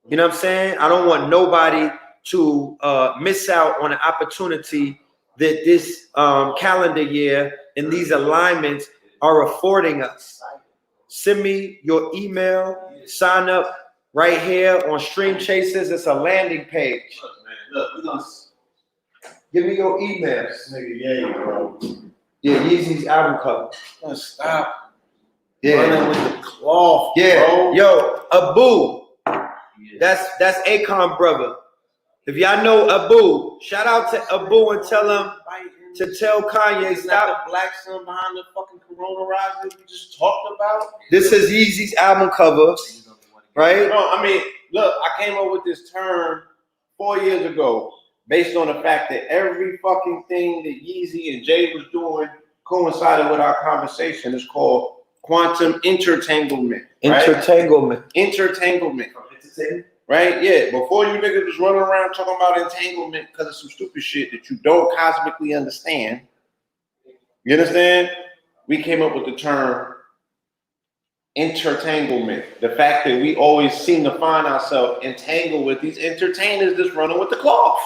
You know what I'm saying? I don't want nobody to miss out on an opportunity that this calendar year and these alignments are affording us. Send me your email. Sign up right here on Streamchaserz. It's a landing page. Look, Give me your emails. nigga, yeah, bro. Yeah, Yeezy's album cover. Stop. Yeah. Running with the cloth, Yeah. bro. Yo, Abu. That's Akon brother. If y'all know Abu, shout out to Abu and tell him to tell Kanye Is that stop. the black son behind the fucking Corona Rising we just talked about? This is Yeezy's album cover, right? No, I mean, look, I came up with this term 4 years ago based on the fact that every fucking thing that Yeezy and Jay was doing coincided with our conversation. It's called quantum intertanglement. Right? Intertanglement. Intertanglement. Right? Yeah. Before you niggas was running around talking about entanglement because of some stupid shit that you don't cosmically understand. You understand? We came up with the term intertanglement. The fact that we always seem to find ourselves entangled with these entertainers that's running with the cloth.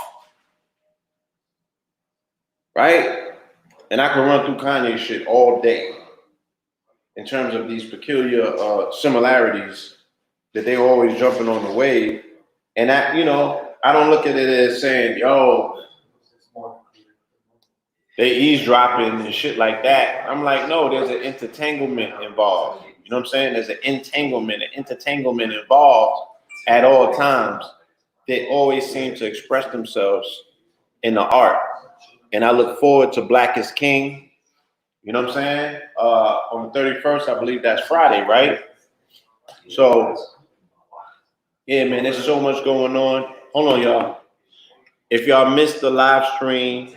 Right? And I can run through Kanye shit all day in terms of these peculiar similarities that they're always jumping on the wave. And that, you know, I don't look at it as saying, yo, they eavesdropping and shit like that. I'm like, no, there's an intertanglement involved. You know what I'm saying? There's an entanglement, an intertanglement involved at all times that always seem to express themselves in the art. And I look forward to Black is King. You know what I'm saying? On the 31st, I believe that's Friday, right? So, yeah, man, there's so much going on. Hold on, y'all. If y'all missed the live stream,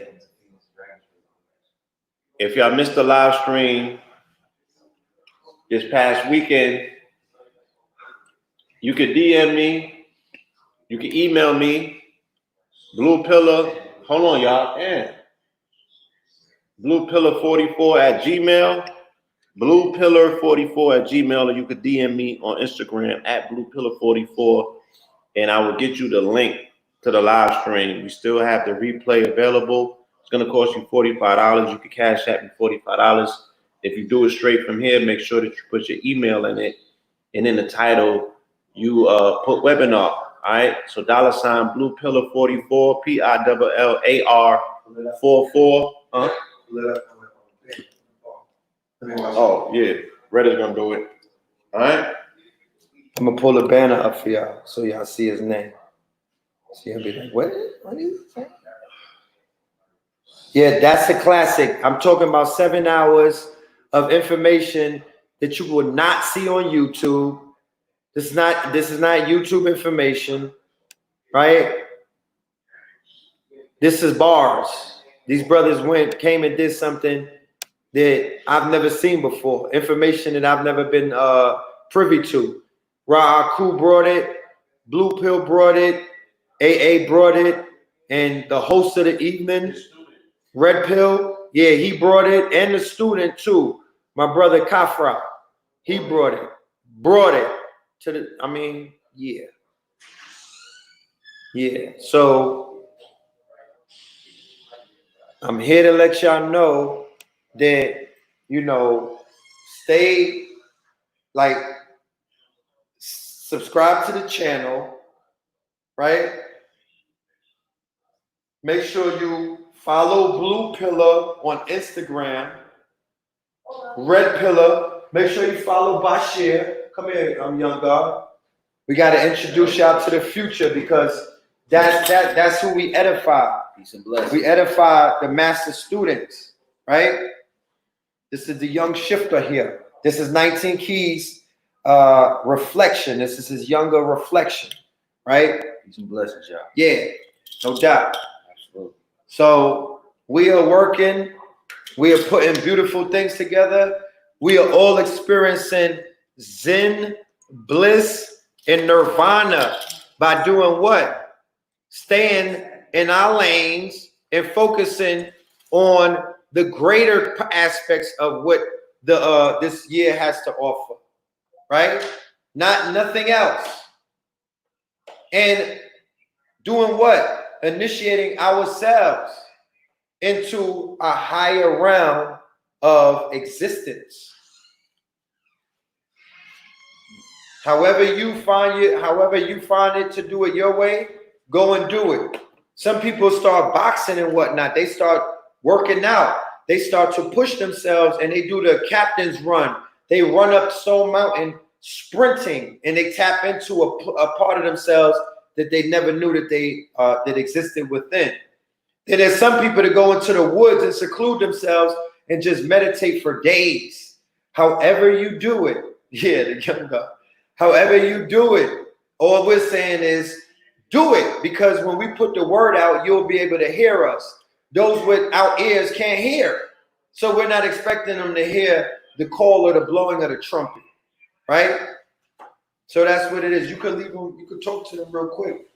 this past weekend, you could DM me, you can email me, Blue Pillar. Hold on, y'all. Yeah. BluePillar44@gmail. BluePillar44@gmail, or you could DM me on Instagram at BluePillar44, and I will get you the link to the live stream. We still have the replay available. It's gonna cost you $45. You can cash at me $45. If you do it straight from here, make sure that you put your email in it, and in the title you put webinar. All right. So $ BluePillar44 PILLAR44. Oh yeah, Red is gonna do it. All right. I'm gonna pull the banner up for y'all so y'all see his name. So you'll be like, what is it? Yeah, that's a classic. I'm talking about 7 hours of information that you would not see on YouTube. This is not YouTube information, right? This is bars. These brothers came and did something that I've never seen before. Information that I've never been privy to. Ra'aku brought it, Blue Pill brought it, AA brought it, and the host of the evening, Red Pill, yeah, he brought it, and the student too, my brother Kafra, he brought it to the, I mean, yeah. So I'm here to let y'all know that, you know, stay, like, subscribe to the channel, right? Make sure you follow Blue Pillar on Instagram, Red Pillar. Make sure you follow Bashir. Come here, I'm Young God. We got to introduce y'all to the future because that's who we edify. Peace and blessings. We edify the master students, right? This is the young shifter here. This is 19 Keys reflection. This is his younger reflection, right? Peace and blessings, y'all. Yeah, no doubt. Absolutely. So we are working. We are putting beautiful things together. We are all experiencing Zen, bliss, and nirvana by doing what? Staying in our lanes and focusing on the greater aspects of what the this year has to offer, right? Nothing else. And doing what? Initiating ourselves into a higher realm of existence. However you find it to do it your way, go and do it. Some people start boxing and whatnot. They start working out. They start to push themselves and they do the captain's run. They run up Stone Mountain sprinting and they tap into a part of themselves that they never knew that they that existed within. Then there's some people that go into the woods and seclude themselves and just meditate for days. However you do it, yeah, the young guy. However you do it, all we're saying is do it, because when we put the word out, you'll be able to hear us. Those without ears can't hear. So we're not expecting them to hear the call or the blowing of the trumpet, right? So that's what it is. You could leave them, you could talk to them real quick.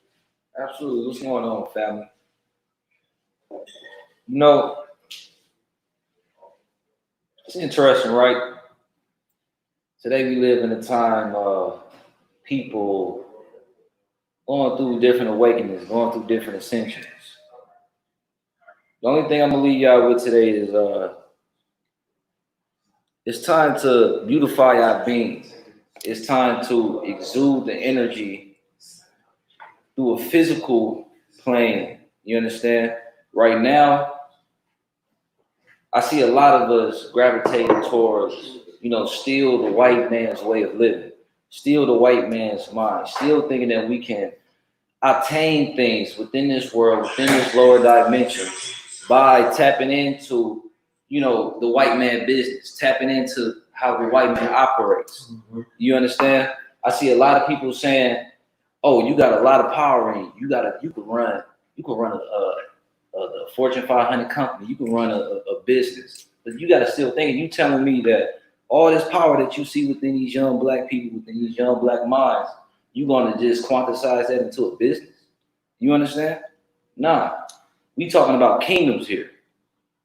Absolutely. What's going on, family? You know, it's interesting, right? Today we live in a time of people going through different awakenings, going through different ascensions. The only thing I'm gonna leave y'all with today is it's time to beautify our beings. It's time to exude the energy through a physical plane. You understand? Right now, I see a lot of us gravitating towards, still the white man's way of living, still the white man's mind, still thinking that we can attain things within this world, within this lower dimension, by tapping into, the white man business, tapping into how the white man operates. Mm-hmm. You understand? I see a lot of people saying, "Oh, you got a lot of power in you. You could run a Fortune 500 company. You can run a business." But you got to still think. You telling me that all this power that you see within these young black people, within these young black minds, you going to just quantize that into a business? You understand? Nah. We talking about kingdoms here.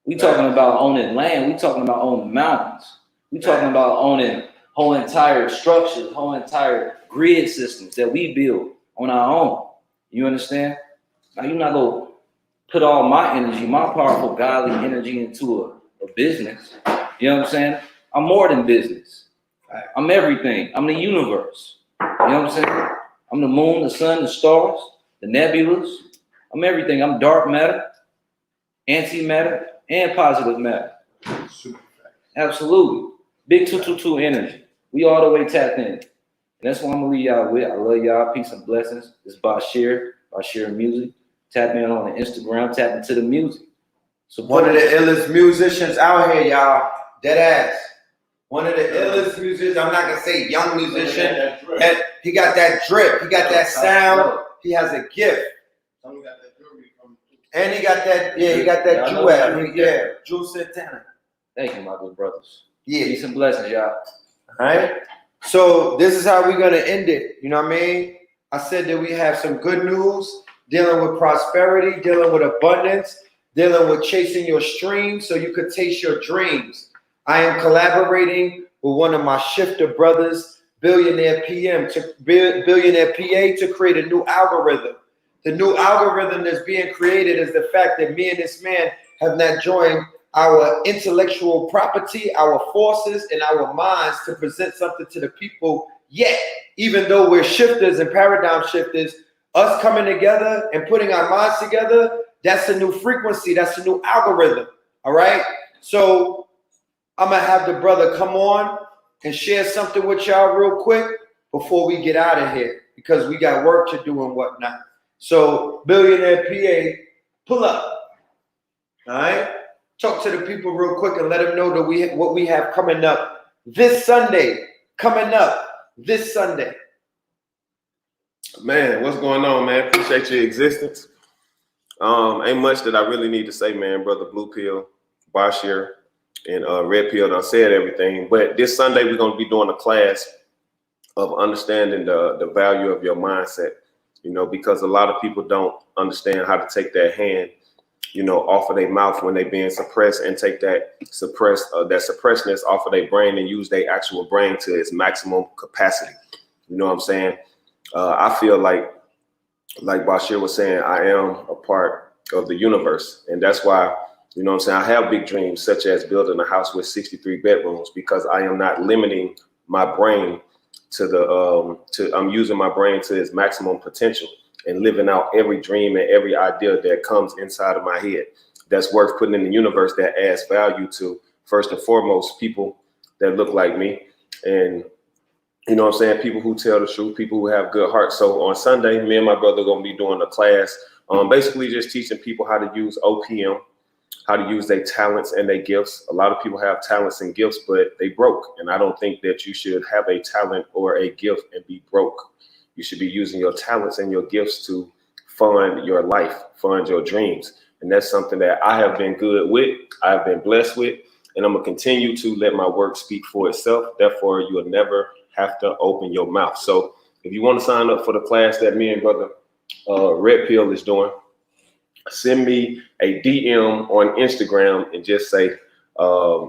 We talking about owning land. We talking about owning mountains. We talking about owning whole entire structures, whole entire grid systems that we build on our own. You understand? Now you're not gonna put all my energy, my powerful godly energy into a business. You know what I'm saying? I'm more than business. I'm everything. I'm the universe. You know what I'm saying? I'm the moon, the sun, the stars, the nebulas. I'm everything. I'm dark matter, antimatter, and positive matter. Absolutely. Big 222 energy. We all the way tapped in. And that's what I'm gonna leave y'all with. I love y'all. Peace and blessings. It's Bastion Music. Tap in on the Instagram, tap into the music. So one of the illest musicians out here, y'all. Dead ass. One of the illest musicians. I'm not gonna say young musician. He got that drip. He got that sound. He has a gift. And he got that, he got that jewel. Jewel Santana. Thank you, my good brothers. Yeah. Peace and blessings, y'all. All right. So this is how we're gonna end it. You know what I mean? I said that we have some good news, dealing with prosperity, dealing with abundance, dealing with chasing your streams so you could taste your dreams. I am collaborating with one of my shifter brothers, Billionaire Billionaire PA, to create a new algorithm. The new algorithm that's being created is the fact that me and this man have not joined our intellectual property, our forces, and our minds to present something to the people yet. Even though we're shifters and paradigm shifters, us coming together and putting our minds together, that's a new frequency, that's a new algorithm, all right? So I'm gonna have the brother come on and share something with y'all real quick before we get out of here, because we got work to do and whatnot. So Billionaire PA, Pull up. All right? Talk to the people real quick and let them know that what we have coming up this Sunday. Coming up this Sunday. Man, what's going on, man? Appreciate your existence. Ain't much that I really need to say, man. Brother Blue Pill, Bashir, and Red Pill done said everything. But this Sunday, we're going to be doing a class of understanding the value of your mindset, you know, because a lot of people don't understand how to take that hand, you know, off of their mouth when they being suppressed and take that suppressedness off of their brain and use their actual brain to its maximum capacity. You know what I'm saying? I feel like Bashir was saying, I am a part of the universe. And that's why, you know what I'm saying, I have big dreams, such as building a house with 63 bedrooms, because I am not limiting my brain to I'm using my brain to its maximum potential and living out every dream and every idea that comes inside of my head that's worth putting in the universe, that adds value to, first and foremost, people that look like me. And you know what I'm saying? People who tell the truth, people who have good hearts. So on Sunday, me and my brother are going to be doing a class, basically just teaching people how to use OPM, how to use their talents and their gifts. A lot of people have talents and gifts, but they broke. And I don't think that you should have a talent or a gift and be broke. You should be using your talents and your gifts to fund your life, fund your dreams. And that's something that I have been good with, I've been blessed with, and I'm going to continue to let my work speak for itself. Therefore, you will never have to open your mouth. So if you want to sign up for the class that me and brother Red Pill is doing, send me a DM on Instagram and just say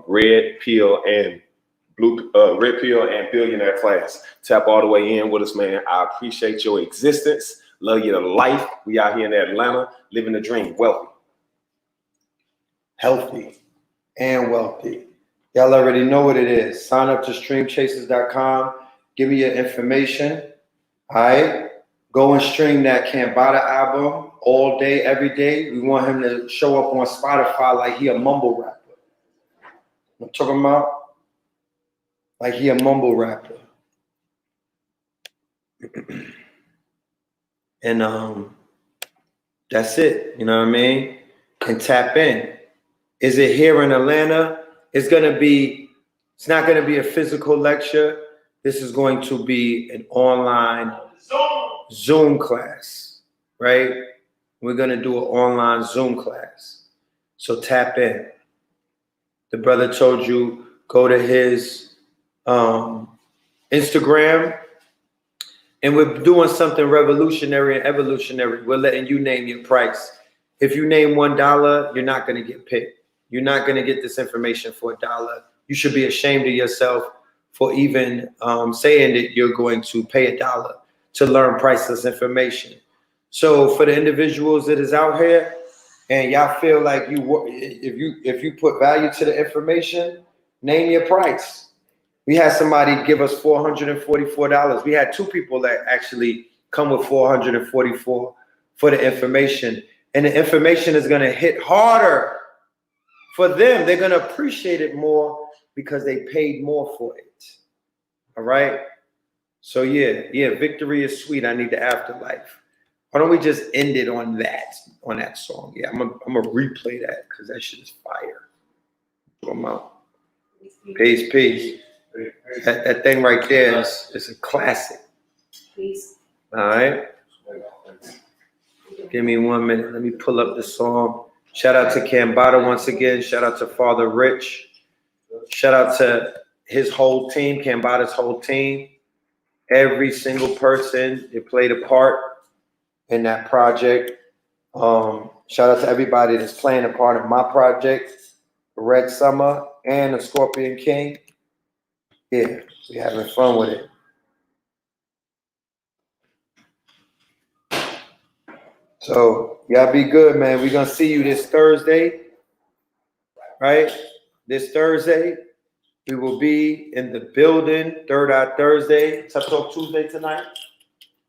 Red Pill and Billionaire class. Tap all the way in with us, man. I appreciate your existence. Love you to life. We out here in Atlanta, living the dream, wealthy, Healthy and wealthy. Y'all already know what it is. Sign up to streamchasers.com. Give me your information. All right. Go and stream that Cambatta album all day, every day. We want him to show up on Spotify like he a mumble rapper. I'm talking about like he a mumble rapper. And that's it. You know what I mean? And tap in. Is it here in Atlanta? It's not gonna be a physical lecture. This is going to be an online Zoom class, right? We're gonna do an online Zoom class. So tap in. The brother told you, go to his Instagram, and we're doing something revolutionary and evolutionary. We're letting you name your price. If you name $1, you're not gonna get picked. You're not going to get this information for $1. You should be ashamed of yourself for even saying that you're going to pay $1 to learn priceless information. So for the individuals that is out here and y'all feel like if you put value to the information, name your price. We had somebody give us $444. We had 2 people that actually come with $444 for the information. And the information is going to hit harder. For them, they're going to appreciate it more because they paid more for it. All right? So, yeah, victory is sweet. I need the afterlife. Why don't we just end it on that song? Yeah, I'm going to replay that because that shit is fire. Come on. Peace. That thing right there is a classic. Peace. All right? Give me 1 minute. Let me pull up the song. Shout out to Cambatta once again. Shout out to Father Rich. Shout out to his whole team, Cambatta's whole team. Every single person that played a part in that project. Shout out to everybody that's playing a part in my project, Red Summer and the Scorpion King. Yeah, we having fun with it. So y'all be good, man. We're gonna see you this Thursday, right? This Thursday, we will be in the building. Third Eye Thursday. Tough Talk Tuesday tonight?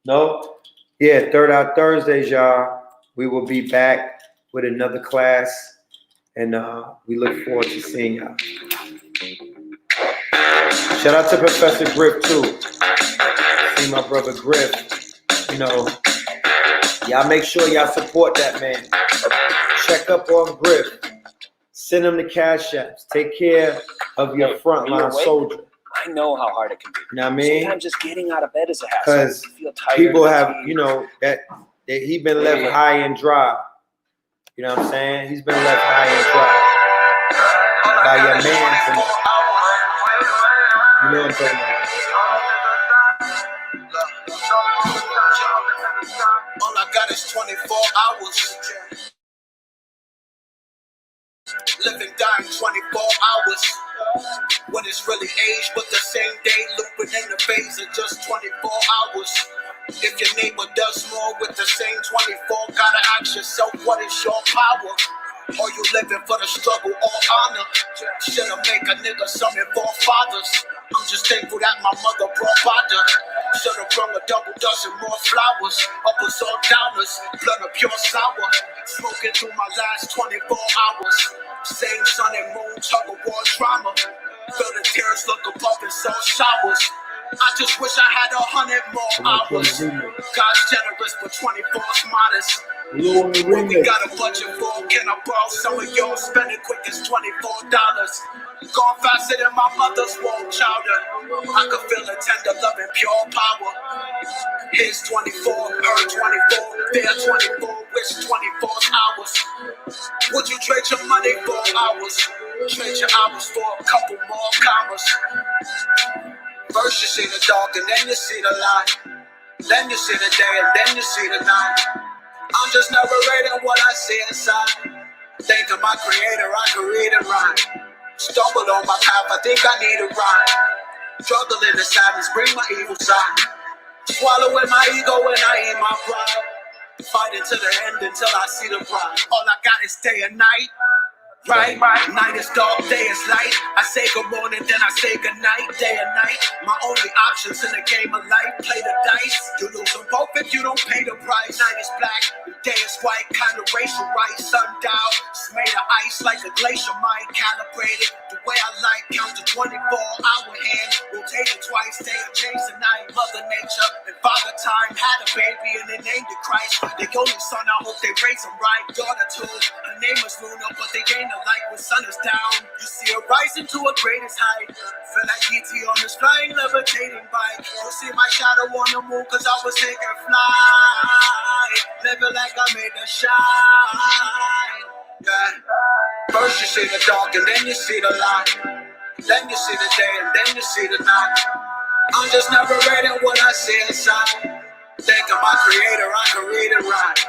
No? Yeah, Third Eye Thursdays, y'all. We will be back with another class, and we look forward to seeing y'all. Shout out to Professor Griff too. See my brother Griff. You know, Y'all make sure y'all support that man. Check up on Griff. Send him the cash apps. Take care of your frontline soldier. I know how hard it can be. You know what I mean? Sometimes just getting out of bed is a hassle. Because You feel tired, people have, fatigued. you know, that he been left high and dry. You know what I'm saying? He's been left high and dry by your man. You know what I'm talking about? All I got is 24 hours. Living, dying 24 hours. When it's really age, but the same day looping in the phase of just 24 hours. If your neighbor does more with the same 24, gotta ask yourself, what is your power? Or you living for the struggle or honor? Should've make a nigga something for fathers. I'm just thankful that my mother brought water. Should've brought a double dozen more flowers. Uppers or downers, blood of pure sour. Smoking through my last 24 hours. Same sun and moon, tug of war drama. Feel the tears look above in soul showers. I just wish I had 100 more hours. God's generous, but 24's modest. What we got a budget for? Can I borrow some of yours? Spend it quick as $24. Gone faster than my mother's womb chowder. I could feel a tender love and pure power. Here's 24, her 24, their 24, wish 24 hours. Would you trade your money for hours? Trade your hours for a couple more commas. First you see the dark and then you see the light. Then you see the day and then you see the night. I'm just narrating what I see inside. Think of my creator, I can read and write. Stumbled on my path, I think I need a ride. Struggle in the sadness, bring my evil side. Swallowing my ego when I eat my pride. Fighting to the end until I see the pride. All I got is day and night. Right? Night is dark, day is light. I say good morning, then I say good night. Day and night, my only options in the game of life. Play the dice, you lose them both if you don't pay the price. Night is black, the day is white, kind of racial right. Sundial, it's made of ice like a glacier mind. Calibrated the way I like, count to 24-hour hand. Rotate it twice, day and change the night. Mother Nature and Father Time had a baby and they named it Christ. Their only son, I hope they raise him right. Daughter too, her name was Luna, but they gained a light when sun is down. You see her rising to her greatest height. Feel like E.T. on this flying, levitating bike. You see my shadow on the moon cause I was taking flight. Living like I made the shine. Yeah. First you see the dark and then you see the light. Then you see the day and then you see the night. I'm just narrating what I see inside. Think of my creator, I can read and write.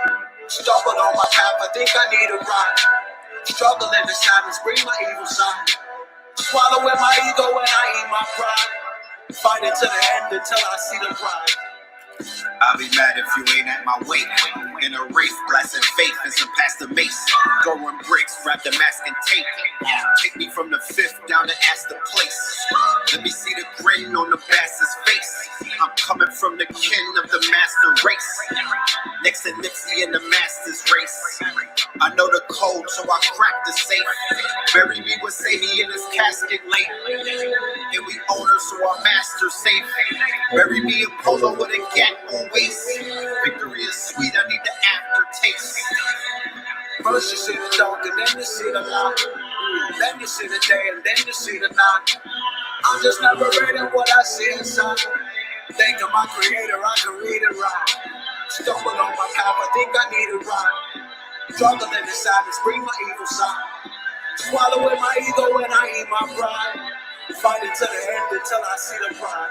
Stumbled on my path, I think I need a ride. Struggle in the silence, bring my evil side. Swallowing my ego when I eat my pride. Fighting to the end until I see the pride. I'll be mad if you ain't at my weight. In a race, blasting faith and some past the mace. Throwing bricks, wrap the mask in tape. Take me from the fifth down to Astor Place. Let me see the grin on the bastard's face. I'm coming from the kin of the master race. Next to Nipsey in the master's race. I know the code, so I cracked the safe. Bury me with Sadie in his casket late. And we own her, so our master's safe. Bury me in polo with a gap on waist. Victory is sweet, I need the aftertaste. First you see the dark and then you see the light. Then you see the day and then you see the night. I'm just narrating what I see inside. Think of my creator, I can read and write. Stumble on my path, I think I need a ride. Struggle in the silence, bring my evil side. Swallowing my ego when I eat my pride. Fighting to the end until I see the pride.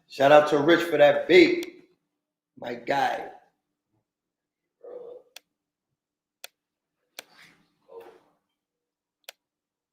Shout out to Rich for that beat. My guy.